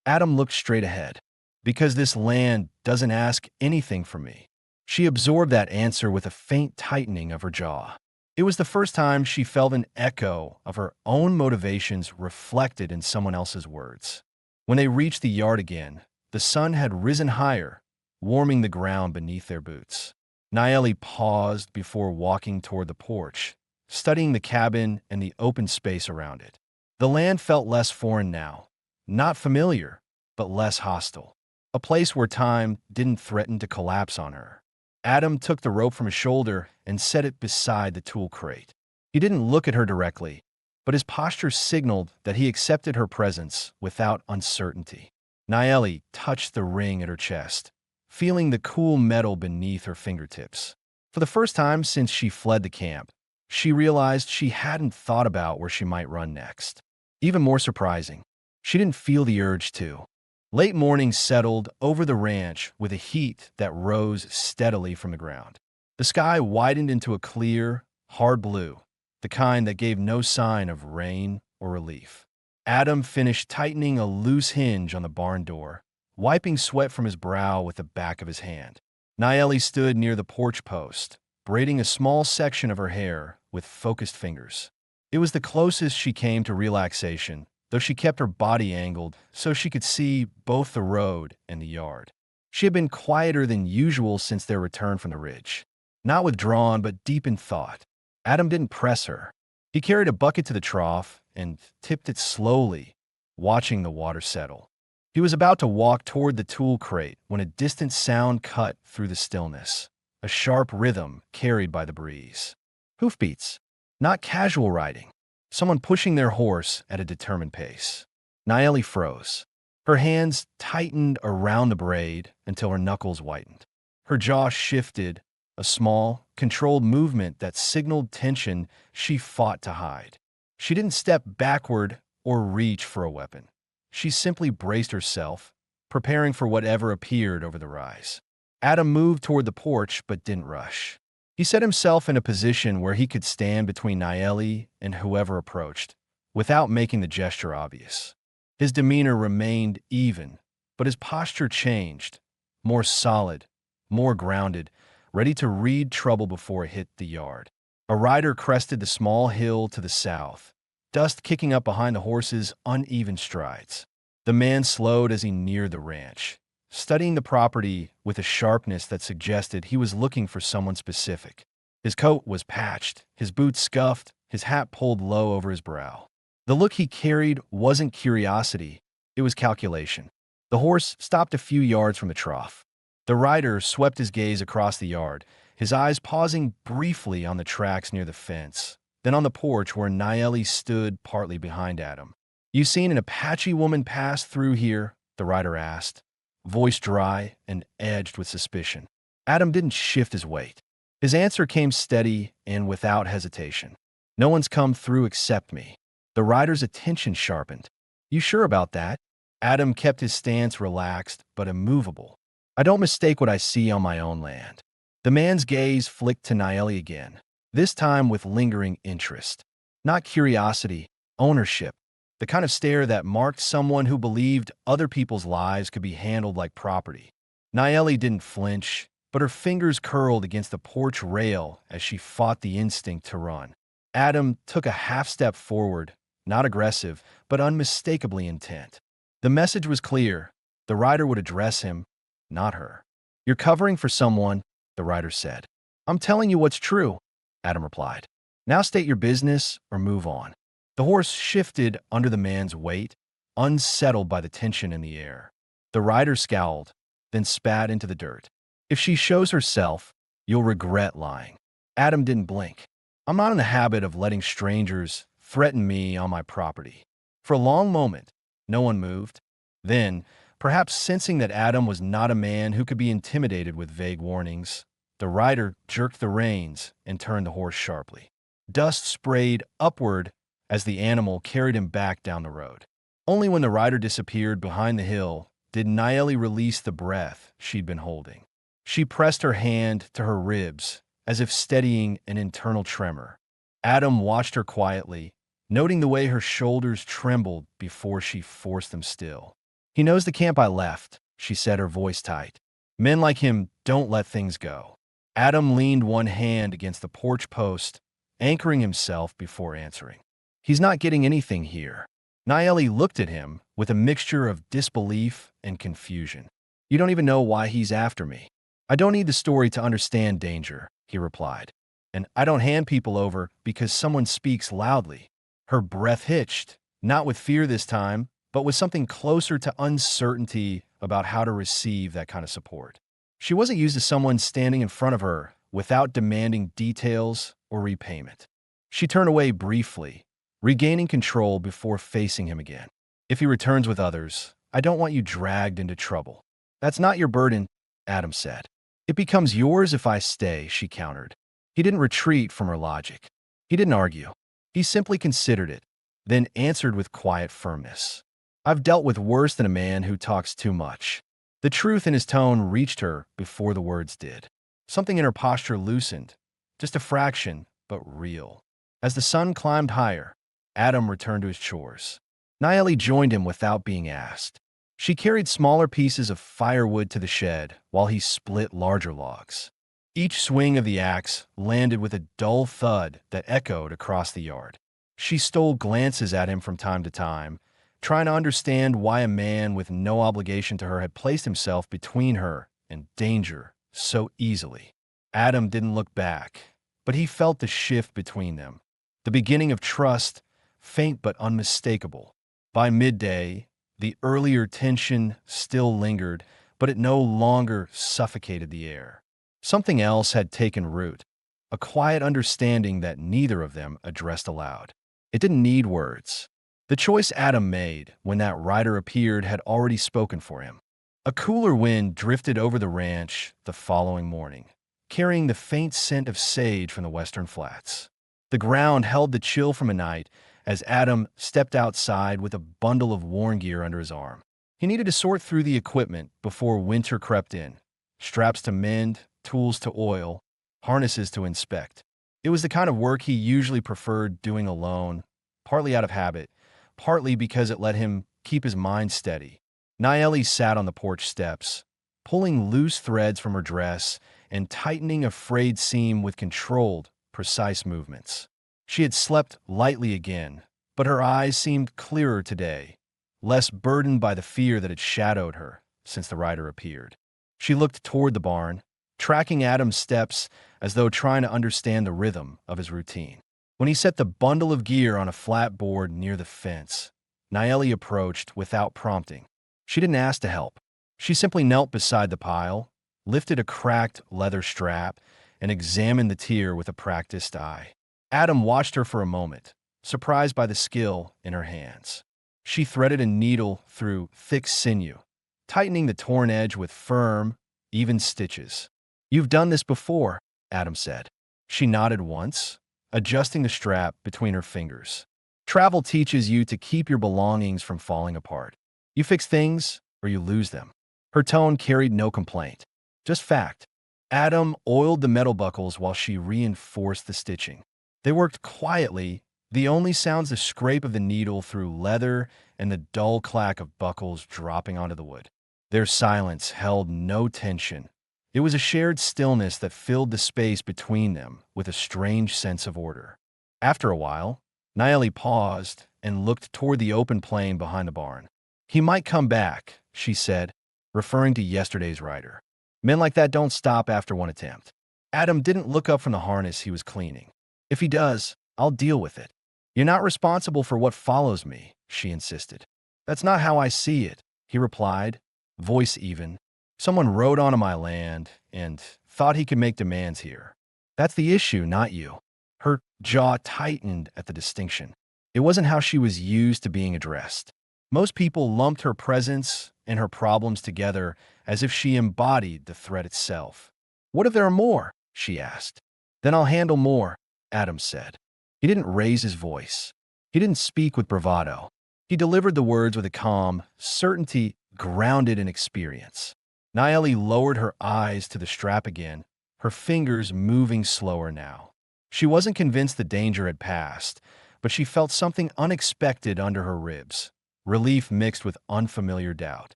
Adam looked straight ahead. "Because this land doesn't ask anything from me." She absorbed that answer with a faint tightening of her jaw. It was the first time she felt an echo of her own motivations reflected in someone else's words. When they reached the yard again, the sun had risen higher, warming the ground beneath their boots. Naeli paused before walking toward the porch, studying the cabin and the open space around it. The land felt less foreign now, not familiar, but less hostile. A place where time didn't threaten to collapse on her. Adam took the rope from his shoulder and set it beside the tool crate. He didn't look at her directly, but his posture signaled that he accepted her presence without uncertainty. Naeli touched the ring at her chest, feeling the cool metal beneath her fingertips. For the first time since she fled the camp, she realized she hadn't thought about where she might run next. Even more surprising, she didn't feel the urge to. Late morning settled over the ranch with a heat that rose steadily from the ground. The sky widened into a clear, hard blue, the kind that gave no sign of rain or relief. Adam finished tightening a loose hinge on the barn door, wiping sweat from his brow with the back of his hand. Naeli stood near the porch post, braiding a small section of her hair with focused fingers. It was the closest she came to relaxation, though she kept her body angled so she could see both the road and the yard. She had been quieter than usual since their return from the ridge. Not withdrawn, but deep in thought. Adam didn't press her. He carried a bucket to the trough and tipped it slowly, watching the water settle. He was about to walk toward the tool crate when a distant sound cut through the stillness, a sharp rhythm carried by the breeze. Hoofbeats, not casual riding, someone pushing their horse at a determined pace. Naeli froze. Her hands tightened around the braid until her knuckles whitened. Her jaw shifted, a small, controlled movement that signaled tension she fought to hide. She didn't step backward or reach for a weapon. She simply braced herself, preparing for whatever appeared over the rise. Adam moved toward the porch but didn't rush. He set himself in a position where he could stand between Naeli and whoever approached, without making the gesture obvious. His demeanor remained even, but his posture changed, more solid, more grounded, ready to read trouble before it hit the yard. A rider crested the small hill to the south, dust kicking up behind the horse's uneven strides. The man slowed as he neared the ranch, studying the property with a sharpness that suggested he was looking for someone specific. His coat was patched, his boots scuffed, his hat pulled low over his brow. The look he carried wasn't curiosity, it was calculation. The horse stopped a few yards from the trough. The rider swept his gaze across the yard, his eyes pausing briefly on the tracks near the fence, then on the porch where Naeli stood partly behind Adam. "You seen an Apache woman pass through here?" the rider asked, voice dry and edged with suspicion. Adam didn't shift his weight. His answer came steady and without hesitation. "No one's come through except me." The rider's attention sharpened. "You sure about that?" Adam kept his stance relaxed but immovable. "I don't mistake what I see on my own land." The man's gaze flicked to Naeli again, this time with lingering interest. Not curiosity, ownership. The kind of stare that marked someone who believed other people's lives could be handled like property. Naeli didn't flinch, but her fingers curled against the porch rail as she fought the instinct to run. Adam took a half step forward, not aggressive, but unmistakably intent. The message was clear. The rider would address him, not her. "You're covering for someone," the rider said. "I'm telling you what's true," Adam replied. "Now state your business or move on." The horse shifted under the man's weight, unsettled by the tension in the air. The rider scowled, then spat into the dirt. "If she shows herself, you'll regret lying." Adam didn't blink. "I'm not in the habit of letting strangers threaten me on my property." For a long moment, no one moved. Then, perhaps sensing that Adam was not a man who could be intimidated with vague warnings, the rider jerked the reins and turned the horse sharply. Dust sprayed upward as the animal carried him back down the road. Only when the rider disappeared behind the hill did Naeli release the breath she'd been holding. She pressed her hand to her ribs, as if steadying an internal tremor. Adam watched her quietly, noting the way her shoulders trembled before she forced them still. "He knows the camp I left," she said, her voice tight. "Men like him don't let things go." Adam leaned one hand against the porch post, anchoring himself before answering. "He's not getting anything here." Naeli looked at him with a mixture of disbelief and confusion. "You don't even know why he's after me." "I don't need the story to understand danger," he replied. "And I don't hand people over because someone speaks loudly." Her breath hitched, not with fear this time, but with something closer to uncertainty about how to receive that kind of support. She wasn't used to someone standing in front of her without demanding details or repayment. She turned away briefly, regaining control before facing him again. If he returns with others, I don't want you dragged into trouble. That's not your burden, Adam said. It becomes yours if I stay, she countered. He didn't retreat from her logic. He didn't argue. He simply considered it, then answered with quiet firmness. I've dealt with worse than a man who talks too much. The truth in his tone reached her before the words did. Something in her posture loosened, just a fraction, but real. As the sun climbed higher, Adam returned to his chores. Nayeli joined him without being asked. She carried smaller pieces of firewood to the shed while he split larger logs. Each swing of the axe landed with a dull thud that echoed across the yard. She stole glances at him from time to time, trying to understand why a man with no obligation to her had placed himself between her and danger so easily. Adam didn't look back, but he felt the shift between them, the beginning of trust, faint but unmistakable. By midday, the earlier tension still lingered, but it no longer suffocated the air. Something else had taken root, a quiet understanding that neither of them addressed aloud. It didn't need words. The choice Adam made when that rider appeared had already spoken for him. A cooler wind drifted over the ranch the following morning, carrying the faint scent of sage from the western flats. The ground held the chill from a night as Adam stepped outside with a bundle of worn gear under his arm. He needed to sort through the equipment before winter crept in. Straps to mend, tools to oil, harnesses to inspect. It was the kind of work he usually preferred doing alone, partly out of habit, partly because it let him keep his mind steady. Nayeli sat on the porch steps, pulling loose threads from her dress and tightening a frayed seam with controlled, precise movements. She had slept lightly again, but her eyes seemed clearer today, less burdened by the fear that had shadowed her since the rider appeared. She looked toward the barn, tracking Adam's steps as though trying to understand the rhythm of his routine. When he set the bundle of gear on a flat board near the fence, Nayeli approached without prompting. She didn't ask to help. She simply knelt beside the pile, lifted a cracked leather strap, and examined the tier with a practiced eye. Adam watched her for a moment, surprised by the skill in her hands. She threaded a needle through thick sinew, tightening the torn edge with firm, even stitches. "You've done this before," Adam said. She nodded once, adjusting the strap between her fingers. "Travel teaches you to keep your belongings from falling apart. You fix things, or you lose them." Her tone carried no complaint, just fact. Adam oiled the metal buckles while she reinforced the stitching. They worked quietly, the only sounds the scrape of the needle through leather and the dull clack of buckles dropping onto the wood. Their silence held no tension. It was a shared stillness that filled the space between them with a strange sense of order. After a while, Nayeli paused and looked toward the open plain behind the barn. "He might come back," she said, referring to yesterday's rider. "Men like that don't stop after one attempt." Adam didn't look up from the harness he was cleaning. "If he does, I'll deal with it." "You're not responsible for what follows me," she insisted. "That's not how I see it," he replied, voice even. "Someone rode onto my land and thought he could make demands here. That's the issue, not you." Her jaw tightened at the distinction. It wasn't how she was used to being addressed. Most people lumped her presence and her problems together as if she embodied the threat itself. "What if there are more?" she asked. "Then I'll handle more," Adam said. He didn't raise his voice. He didn't speak with bravado. He delivered the words with a calm certainty grounded in experience. Nayeli lowered her eyes to the strap again, her fingers moving slower now. She wasn't convinced the danger had passed, but she felt something unexpected under her ribs, relief mixed with unfamiliar doubt.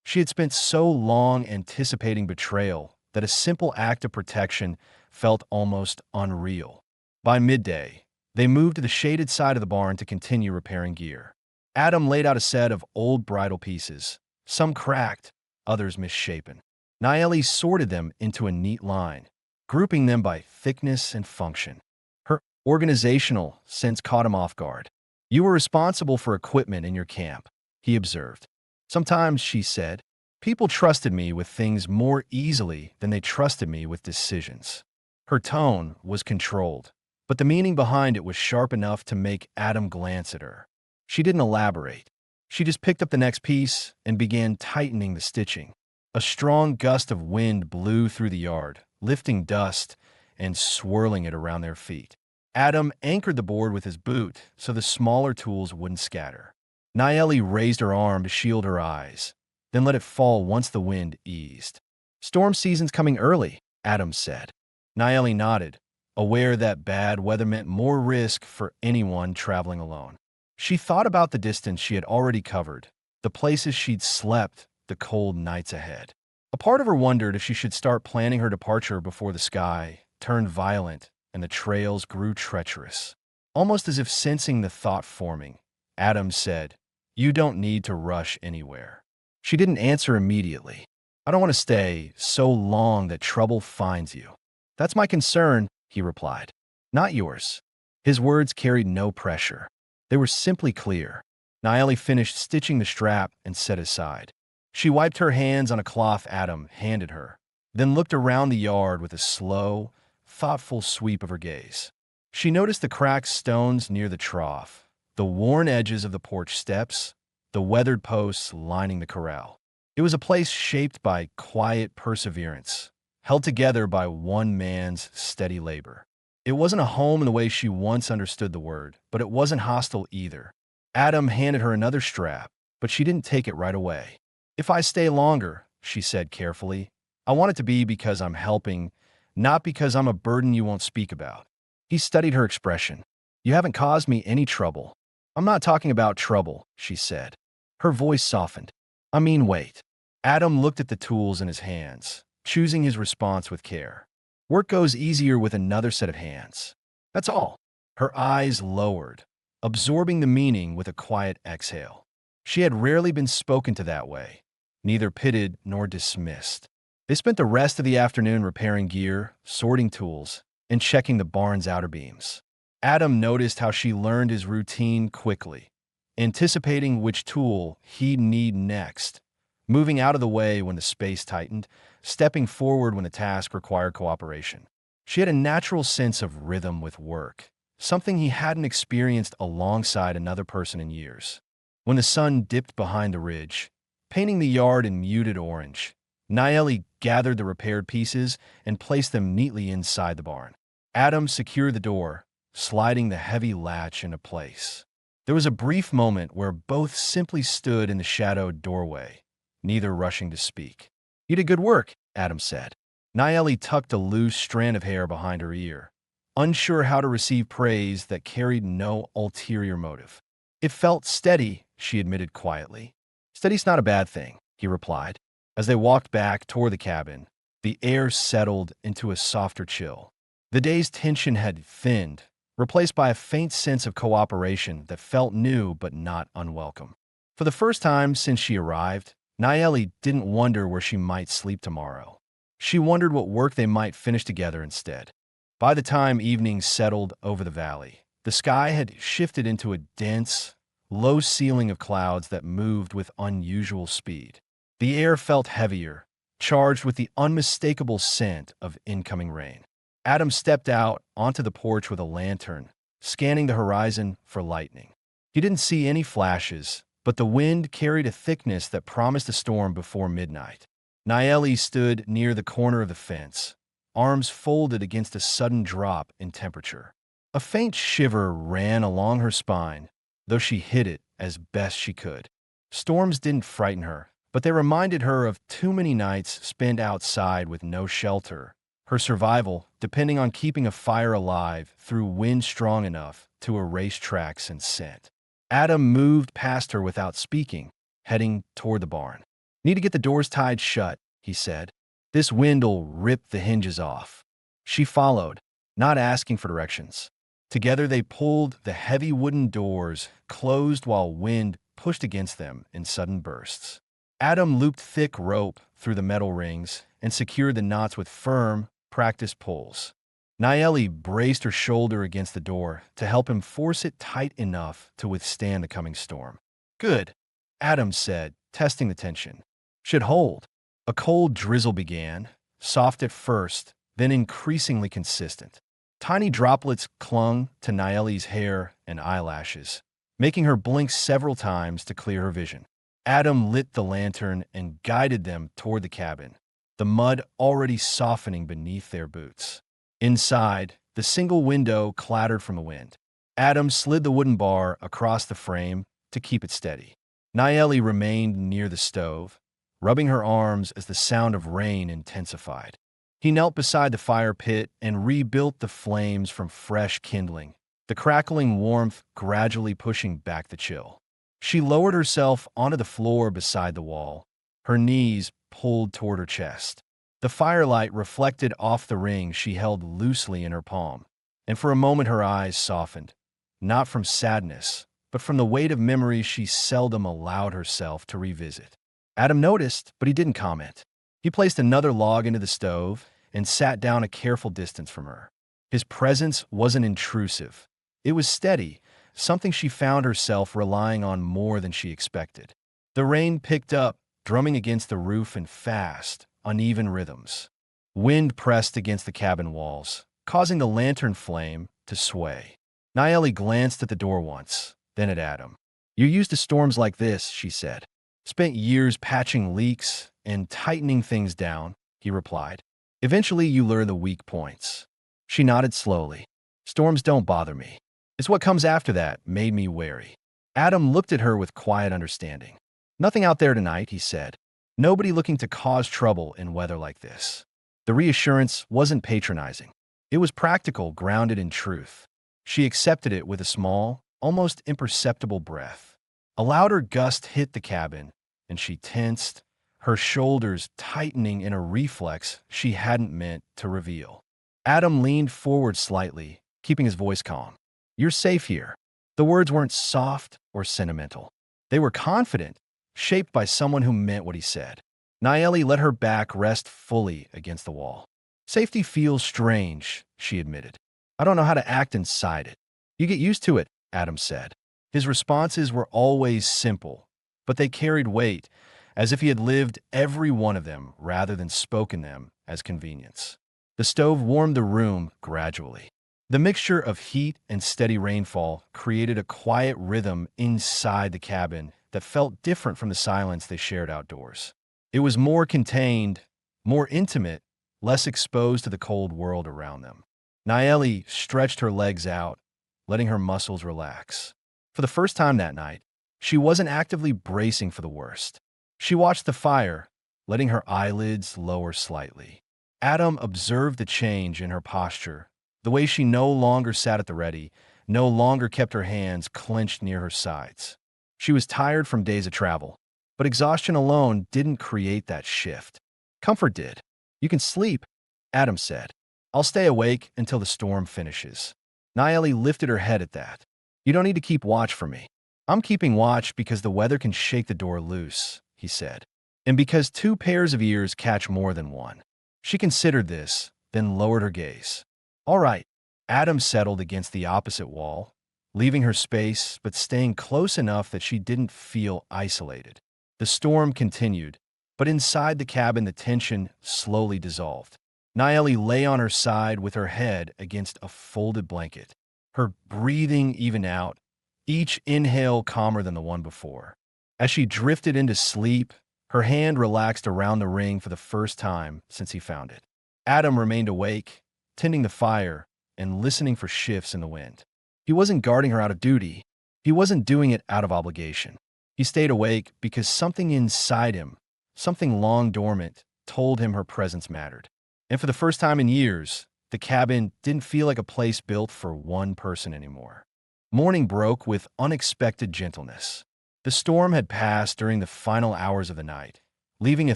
She had spent so long anticipating betrayal that a simple act of protection felt almost unreal. By midday, they moved to the shaded side of the barn to continue repairing gear. Adam laid out a set of old bridle pieces, some cracked, others misshapen. Nayeli sorted them into a neat line, grouping them by thickness and function. Her organizational sense caught him off guard. "You were responsible for equipment in your camp," he observed. "Sometimes," she said, "people trusted me with things more easily than they trusted me with decisions." Her tone was controlled, but the meaning behind it was sharp enough to make Adam glance at her. She didn't elaborate. She just picked up the next piece and began tightening the stitching. A strong gust of wind blew through the yard, lifting dust and swirling it around their feet. Adam anchored the board with his boot so the smaller tools wouldn't scatter. Nayeli raised her arm to shield her eyes, then let it fall once the wind eased. "Storm season's coming early," Adam said. Nayeli nodded, aware that bad weather meant more risk for anyone traveling alone. She thought about the distance she had already covered, the places she'd slept, the cold nights ahead. A part of her wondered if she should start planning her departure before the sky turned violent and the trails grew treacherous. Almost as if sensing the thought forming, Adam said, "You don't need to rush anywhere." She didn't answer immediately. "I don't want to stay so long that trouble finds you." "That's my concern," he replied. "Not yours." His words carried no pressure. They were simply clear. Nayeli finished stitching the strap and set it aside. She wiped her hands on a cloth Adam handed her, then looked around the yard with a slow, thoughtful sweep of her gaze. She noticed the cracked stones near the trough, the worn edges of the porch steps, the weathered posts lining the corral. It was a place shaped by quiet perseverance, held together by one man's steady labor. It wasn't a home in the way she once understood the word, but it wasn't hostile either. Adam handed her another strap, but she didn't take it right away. "If I stay longer," she said carefully, "I want it to be because I'm helping, not because I'm a burden you won't speak about." He studied her expression. "You haven't caused me any trouble." "I'm not talking about trouble," she said. Her voice softened. "I mean wait." Adam looked at the tools in his hands, choosing his response with care. "Work goes easier with another set of hands. That's all." Her eyes lowered, absorbing the meaning with a quiet exhale. She had rarely been spoken to that way, neither pitted nor dismissed. They spent the rest of the afternoon repairing gear, sorting tools, and checking the barn's outer beams. Adam noticed how she learned his routine quickly, anticipating which tool he'd need next, moving out of the way when the space tightened, stepping forward when the task required cooperation. She had a natural sense of rhythm with work, something he hadn't experienced alongside another person in years. When the sun dipped behind the ridge, painting the yard in muted orange, Nayeli gathered the repaired pieces and placed them neatly inside the barn. Adam secured the door, sliding the heavy latch into place. There was a brief moment where both simply stood in the shadowed doorway, neither rushing to speak. "You did good work," Adam said. Nayeli tucked a loose strand of hair behind her ear, unsure how to receive praise that carried no ulterior motive. "It felt steady," she admitted quietly. "Steady's not a bad thing," he replied. As they walked back toward the cabin, the air settled into a softer chill. The day's tension had thinned, replaced by a faint sense of cooperation that felt new but not unwelcome. For the first time since she arrived, Nayeli didn't wonder where she might sleep tomorrow. She wondered what work they might finish together instead. By the time evening settled over the valley, the sky had shifted into a dense, low ceiling of clouds that moved with unusual speed. The air felt heavier, charged with the unmistakable scent of incoming rain. Adam stepped out onto the porch with a lantern, scanning the horizon for lightning. He didn't see any flashes, but the wind carried a thickness that promised a storm before midnight. Nayeli stood near the corner of the fence, arms folded against a sudden drop in temperature. A faint shiver ran along her spine, though she hid it as best she could. Storms didn't frighten her, but they reminded her of too many nights spent outside with no shelter, her survival depending on keeping a fire alive through wind strong enough to erase tracks and scent. Adam moved past her without speaking, heading toward the barn. "Need to get the doors tied shut," he said. "This wind'll rip the hinges off." She followed, not asking for directions. Together they pulled the heavy wooden doors closed while wind pushed against them in sudden bursts. Adam looped thick rope through the metal rings and secured the knots with firm, practiced pulls. Nayeli braced her shoulder against the door to help him force it tight enough to withstand the coming storm. "Good," Adam said, testing the tension. "Should hold." A cold drizzle began, soft at first, then increasingly consistent. Tiny droplets clung to Naeli's hair and eyelashes, making her blink several times to clear her vision. Adam lit the lantern and guided them toward the cabin, the mud already softening beneath their boots. Inside, the single window clattered from the wind. Adam slid the wooden bar across the frame to keep it steady. Naeli remained near the stove, rubbing her arms as the sound of rain intensified. He knelt beside the fire pit and rebuilt the flames from fresh kindling, the crackling warmth gradually pushing back the chill. She lowered herself onto the floor beside the wall, her knees pulled toward her chest. The firelight reflected off the ring she held loosely in her palm, and for a moment her eyes softened, not from sadness, but from the weight of memories she seldom allowed herself to revisit. Adam noticed, but he didn't comment. He placed another log into the stove and sat down a careful distance from her. His presence wasn't intrusive. It was steady, something she found herself relying on more than she expected. The rain picked up, drumming against the roof in fast, uneven rhythms. Wind pressed against the cabin walls, causing the lantern flame to sway. Naeli glanced at the door once, then at Adam. "You're used to storms like this," she said. "Spent years patching leaks and tightening things down," he replied. "Eventually you learn the weak points." She nodded slowly. "Storms don't bother me. It's what comes after that made me wary." Adam looked at her with quiet understanding. "Nothing out there tonight," he said. "Nobody looking to cause trouble in weather like this." The reassurance wasn't patronizing. It was practical, grounded in truth. She accepted it with a small, almost imperceptible breath. A louder gust hit the cabin, and she tensed, her shoulders tightening in a reflex she hadn't meant to reveal. Adam leaned forward slightly, keeping his voice calm. "You're safe here." The words weren't soft or sentimental. They were confident, shaped by someone who meant what he said. Naeli let her back rest fully against the wall. "Safety feels strange," she admitted. "I don't know how to act inside it." "You get used to it," Adam said. His responses were always simple, but they carried weight, as if he had lived every one of them rather than spoken them as convenience. The stove warmed the room gradually. The mixture of heat and steady rainfall created a quiet rhythm inside the cabin that felt different from the silence they shared outdoors. It was more contained, more intimate, less exposed to the cold world around them. Naeli stretched her legs out, letting her muscles relax. For the first time that night, she wasn't actively bracing for the worst. She watched the fire, letting her eyelids lower slightly. Adam observed the change in her posture, the way she no longer sat at the ready, no longer kept her hands clenched near her sides. She was tired from days of travel, but exhaustion alone didn't create that shift. Comfort did. "You can sleep," Adam said. "I'll stay awake until the storm finishes." Naeli lifted her head at that. "You don't need to keep watch for me." "I'm keeping watch because the weather can shake the door loose," he said. "And because two pairs of ears catch more than one." She considered this, then lowered her gaze. "All right." Adam settled against the opposite wall, leaving her space but staying close enough that she didn't feel isolated. The storm continued, but inside the cabin the tension slowly dissolved. Naeli lay on her side with her head against a folded blanket, her breathing evened out, each inhale calmer than the one before. As she drifted into sleep, her hand relaxed around the ring for the first time since he found it. Adam remained awake, tending the fire and listening for shifts in the wind. He wasn't guarding her out of duty. He wasn't doing it out of obligation. He stayed awake because something inside him, something long dormant, told him her presence mattered. And for the first time in years, the cabin didn't feel like a place built for one person anymore. Morning broke with unexpected gentleness. The storm had passed during the final hours of the night, leaving a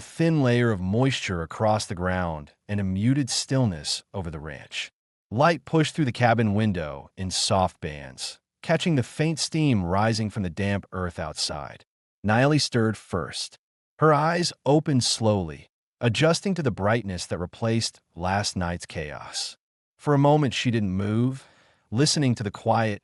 thin layer of moisture across the ground and a muted stillness over the ranch. Light pushed through the cabin window in soft bands, catching the faint steam rising from the damp earth outside. Naeli stirred first. Her eyes opened slowly, adjusting to the brightness that replaced last night's chaos. For a moment she didn't move, listening to the quiet,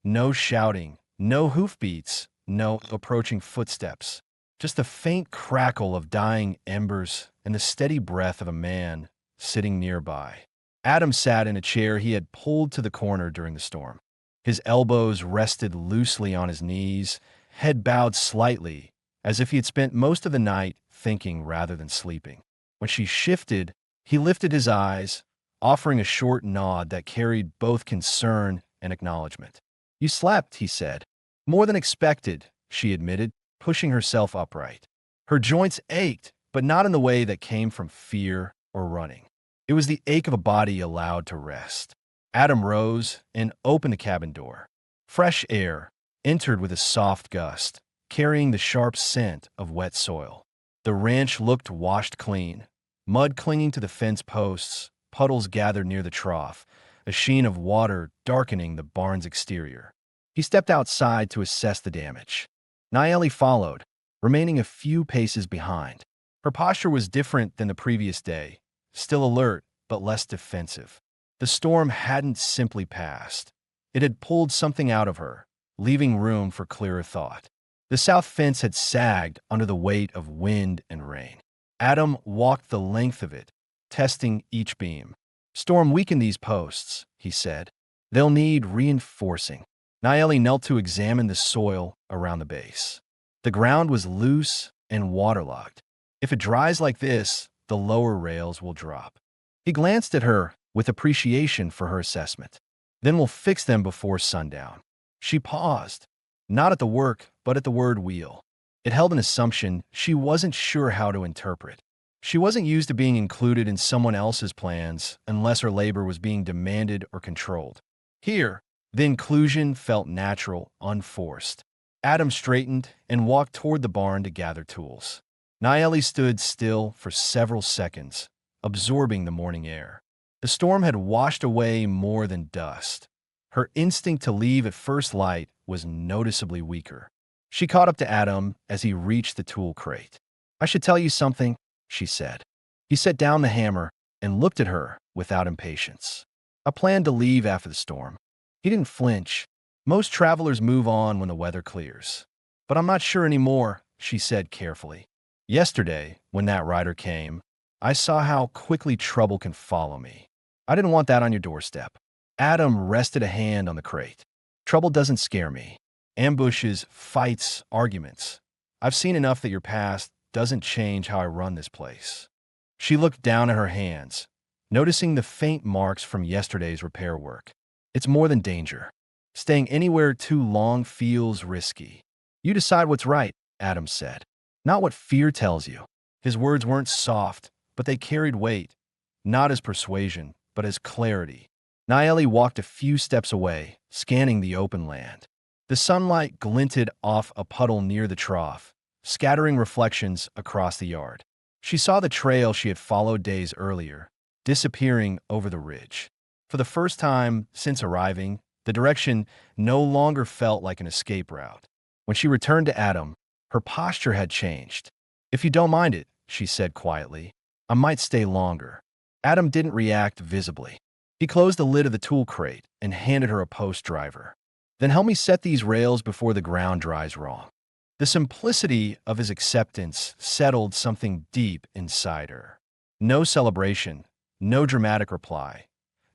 no shouting, no hoofbeats, no approaching footsteps, just the faint crackle of dying embers and the steady breath of a man sitting nearby. Adam sat in a chair he had pulled to the corner during the storm. His elbows rested loosely on his knees, head bowed slightly, as if he had spent most of the night thinking rather than sleeping. When she shifted, he lifted his eyes, offering a short nod that carried both concern and acknowledgement. "You slept," he said. "More than expected," she admitted, pushing herself upright. Her joints ached, but not in the way that came from fear or running. It was the ache of a body allowed to rest. Adam rose and opened the cabin door. Fresh air entered with a soft gust, carrying the sharp scent of wet soil. The ranch looked washed clean, mud clinging to the fence posts, puddles gathered near the trough, a sheen of water darkening the barn's exterior. He stepped outside to assess the damage. Nayeli followed, remaining a few paces behind. Her posture was different than the previous day, still alert but less defensive. The storm hadn't simply passed. It had pulled something out of her, leaving room for clearer thought. The south fence had sagged under the weight of wind and rain. Adam walked the length of it, testing each beam. "Storm weakened these posts," he said. "They'll need reinforcing." Nayeli knelt to examine the soil around the base. The ground was loose and waterlogged. "If it dries like this, the lower rails will drop." He glanced at her with appreciation for her assessment. "Then we'll fix them before sundown." She paused, not at the work, but at the word wheel. It held an assumption she wasn't sure how to interpret. She wasn't used to being included in someone else's plans unless her labor was being demanded or controlled. Here, the inclusion felt natural, unforced. Adam straightened and walked toward the barn to gather tools. Nayeli stood still for several seconds, absorbing the morning air. The storm had washed away more than dust. Her instinct to leave at first light was noticeably weaker. She caught up to Adam as he reached the tool crate. "I should tell you something," she said. He set down the hammer and looked at her without impatience. "I planned to leave after the storm." He didn't flinch. Most travelers move on when the weather clears. "But I'm not sure anymore," she said carefully. "Yesterday, when that rider came, I saw how quickly trouble can follow me. I didn't want that on your doorstep." Adam rested a hand on the crate. "Trouble doesn't scare me. Ambushes, fights, arguments. I've seen enough that your past doesn't change how I run this place." She looked down at her hands, noticing the faint marks from yesterday's repair work. "It's more than danger. Staying anywhere too long feels risky." "You decide what's right," Adam said. "Not what fear tells you." His words weren't soft, but they carried weight, not as persuasion, but as clarity. Nayeli walked a few steps away, scanning the open land. The sunlight glinted off a puddle near the trough, scattering reflections across the yard. She saw the trail she had followed days earlier, disappearing over the ridge. For the first time since arriving, the direction no longer felt like an escape route. When she returned to Adam, her posture had changed. "If you don't mind it," she said quietly, "I might stay longer." Adam didn't react visibly. He closed the lid of the tool crate and handed her a post driver. "Then help me set these rails before the ground dries wrong." The simplicity of his acceptance settled something deep inside her. No celebration, no dramatic reply,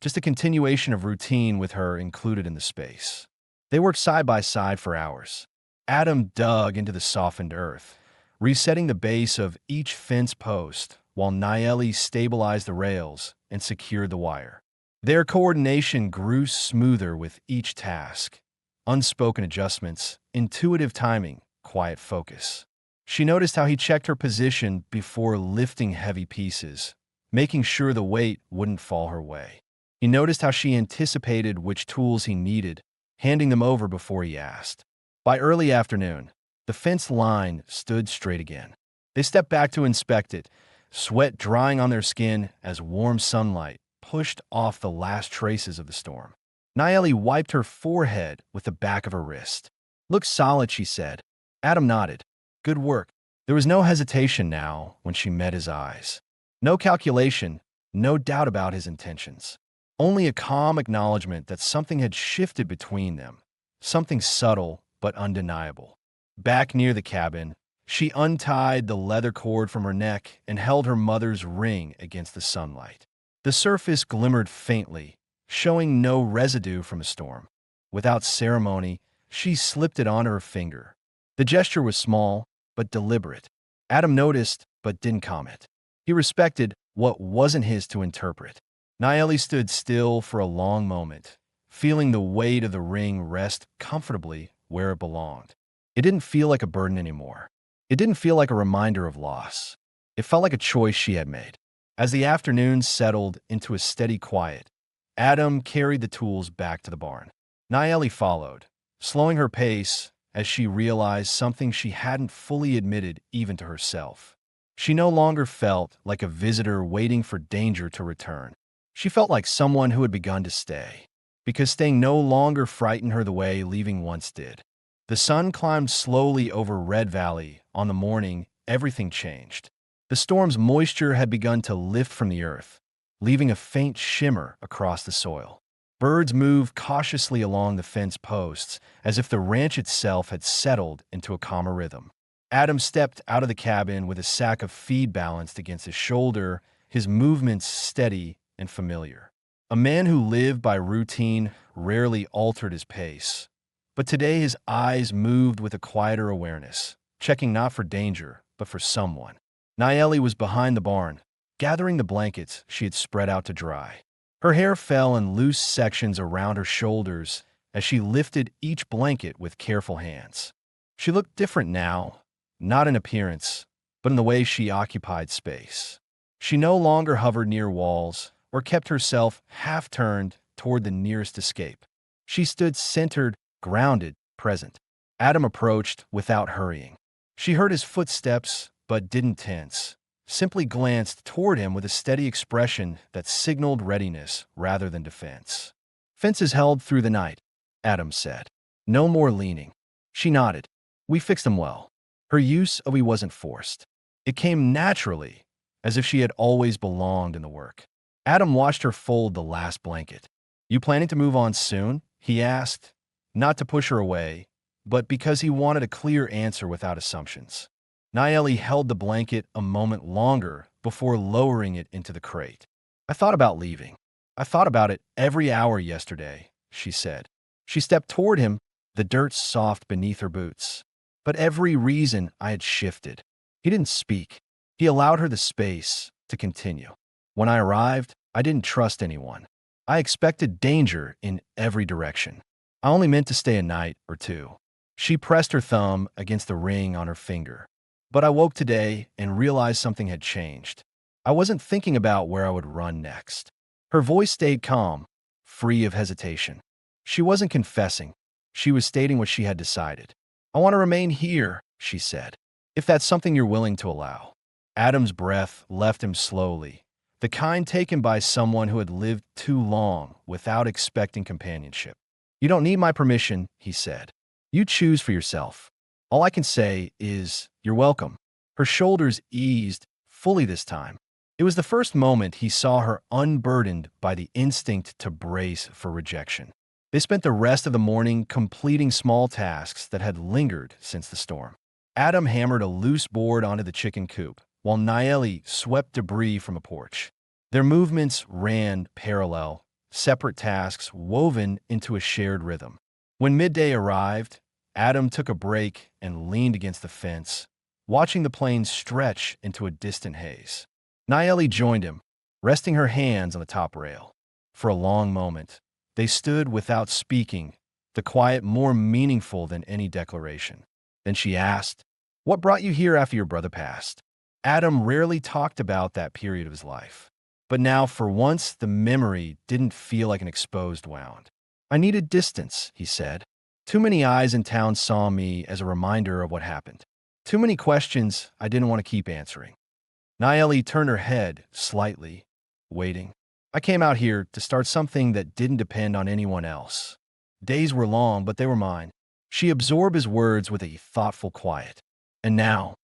just a continuation of routine with her included in the space. They worked side by side for hours. Adam dug into the softened earth, resetting the base of each fence post while Nayeli stabilized the rails and secured the wire. Their coordination grew smoother with each task. Unspoken adjustments, intuitive timing, quiet focus. She noticed how he checked her position before lifting heavy pieces, making sure the weight wouldn't fall her way. He noticed how she anticipated which tools he needed, handing them over before he asked. By early afternoon, the fence line stood straight again. They stepped back to inspect it, sweat drying on their skin as warm sunlight pushed off the last traces of the storm. Nayeli wiped her forehead with the back of her wrist. "Looks solid," she said. Adam nodded. "Good work." There was no hesitation now when she met his eyes. No calculation, no doubt about his intentions. Only a calm acknowledgement that something had shifted between them, something subtle but undeniable. Back near the cabin, she untied the leather cord from her neck and held her mother's ring against the sunlight. The surface glimmered faintly, showing no residue from a storm. Without ceremony, she slipped it onto her finger. The gesture was small, but deliberate. Adam noticed, but didn't comment. He respected what wasn't his to interpret. Naeli stood still for a long moment, feeling the weight of the ring rest comfortably where it belonged. It didn't feel like a burden anymore. It didn't feel like a reminder of loss. It felt like a choice she had made. As the afternoon settled into a steady quiet, Adam carried the tools back to the barn. Naeli followed, slowing her pace as she realized something she hadn't fully admitted even to herself. She no longer felt like a visitor waiting for danger to return. She felt like someone who had begun to stay, because staying no longer frightened her the way leaving once did. The sun climbed slowly over Red Valley on the morning everything changed. The storm's moisture had begun to lift from the earth, leaving a faint shimmer across the soil. Birds moved cautiously along the fence posts, as if the ranch itself had settled into a calmer rhythm. Adam stepped out of the cabin with a sack of feed balanced against his shoulder, his movements steady and familiar. A man who lived by routine rarely altered his pace, but today his eyes moved with a quieter awareness, checking not for danger, but for someone. Naeli was behind the barn, gathering the blankets she had spread out to dry. Her hair fell in loose sections around her shoulders as she lifted each blanket with careful hands. She looked different now, not in appearance, but in the way she occupied space. She no longer hovered near walls or kept herself half-turned toward the nearest escape. She stood centered, grounded, present. Adam approached without hurrying. She heard his footsteps, but didn't tense, simply glanced toward him with a steady expression that signaled readiness rather than defense. "Fences held through the night," Adam said. "No more leaning." She nodded. "We fixed them well." Her use of "we" wasn't forced. It came naturally, as if she had always belonged in the work. Adam watched her fold the last blanket. "You planning to move on soon?" he asked, not to push her away, but because he wanted a clear answer without assumptions. Naeli held the blanket a moment longer before lowering it into the crate. "I thought about leaving. I thought about it every hour yesterday," she said. She stepped toward him, the dirt soft beneath her boots. "But every reason I had shifted." He didn't speak. He allowed her the space to continue. "When I arrived, I didn't trust anyone. I expected danger in every direction. I only meant to stay a night or two." She pressed her thumb against the ring on her finger. "But I woke today and realized something had changed. I wasn't thinking about where I would run next." Her voice stayed calm, free of hesitation. She wasn't confessing. She was stating what she had decided. "I want to remain here," she said, "if that's something you're willing to allow." Adam's breath left him slowly, the kind taken by someone who had lived too long without expecting companionship. "You don't need my permission," he said. "You choose for yourself. All I can say is, you're welcome." Her shoulders eased fully this time. It was the first moment he saw her unburdened by the instinct to brace for rejection. They spent the rest of the morning completing small tasks that had lingered since the storm. Adam hammered a loose board onto the chicken coop, while Naeli swept debris from a porch. Their movements ran parallel, separate tasks woven into a shared rhythm. When midday arrived, Adam took a break and leaned against the fence, watching the plains stretch into a distant haze. Naeli joined him, resting her hands on the top rail. For a long moment, they stood without speaking, the quiet more meaningful than any declaration. Then she asked, "What brought you here after your brother passed?" Adam rarely talked about that period of his life. But now, for once, the memory didn't feel like an exposed wound. "I needed distance," he said. "Too many eyes in town saw me as a reminder of what happened. Too many questions I didn't want to keep answering." Naeli turned her head slightly, waiting. "I came out here to start something that didn't depend on anyone else. Days were long, but they were mine." She absorbed his words with a thoughtful quiet. "And now?"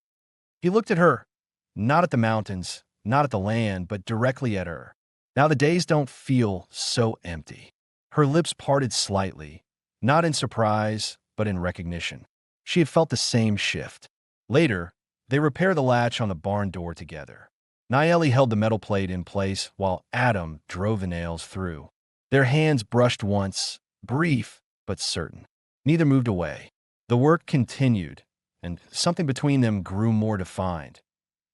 He looked at her, not at the mountains, not at the land, but directly at her. "Now the days don't feel so empty." Her lips parted slightly, not in surprise, but in recognition. She had felt the same shift. Later, they repaired the latch on the barn door together. Nayeli held the metal plate in place while Adam drove the nails through. Their hands brushed once, brief but certain. Neither moved away. The work continued, and something between them grew more defined.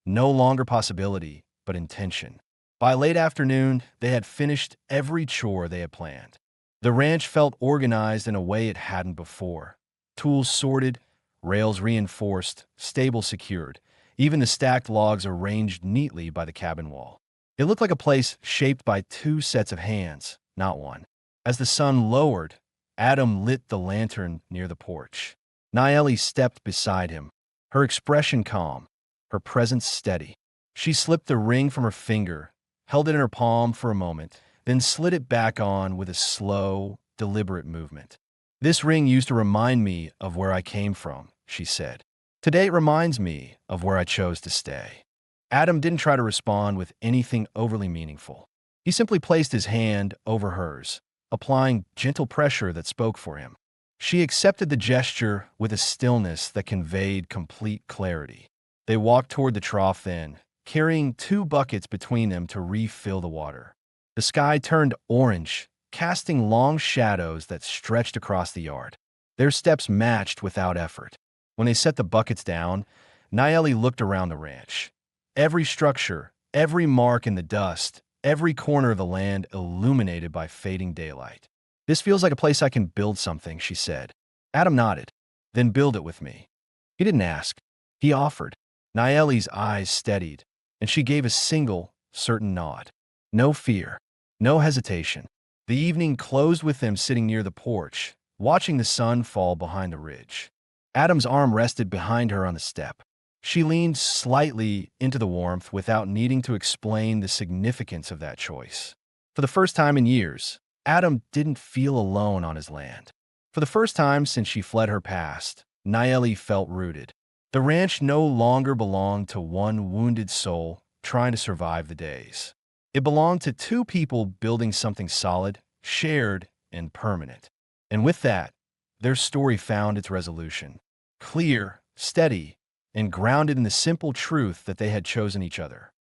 No longer possibility, but intention. By late afternoon, they had finished every chore they had planned. The ranch felt organized in a way it hadn't before. Tools sorted, rails reinforced, stable secured, even the stacked logs arranged neatly by the cabin wall. It looked like a place shaped by two sets of hands, not one. As the sun lowered, Adam lit the lantern near the porch. Nayeli stepped beside him, her expression calm, her presence steady. She slipped the ring from her finger, held it in her palm for a moment, then slid it back on with a slow, deliberate movement. "This ring used to remind me of where I came from," she said. "Today it reminds me of where I chose to stay." Adam didn't try to respond with anything overly meaningful. He simply placed his hand over hers, applying gentle pressure that spoke for him. She accepted the gesture with a stillness that conveyed complete clarity. They walked toward the trough then, carrying 2 buckets between them to refill the water. The sky turned orange, casting long shadows that stretched across the yard. Their steps matched without effort. When they set the buckets down, Nayeli looked around the ranch. Every structure, every mark in the dust, every corner of the land illuminated by fading daylight. "This feels like a place I can build something," she said. Adam nodded. "Then build it with me." He didn't ask. He offered. Nayeli's eyes steadied, and she gave a single, certain nod. No fear, no hesitation. The evening closed with them sitting near the porch, watching the sun fall behind the ridge. Adam's arm rested behind her on the step. She leaned slightly into the warmth without needing to explain the significance of that choice. For the first time in years, Adam didn't feel alone on his land. For the first time since she fled her past, Nayeli felt rooted. The ranch no longer belonged to one wounded soul trying to survive the days. It belonged to 2 people building something solid, shared, and permanent. And with that, their story found its resolution. Clear, steady, and grounded in the simple truth that they had chosen each other.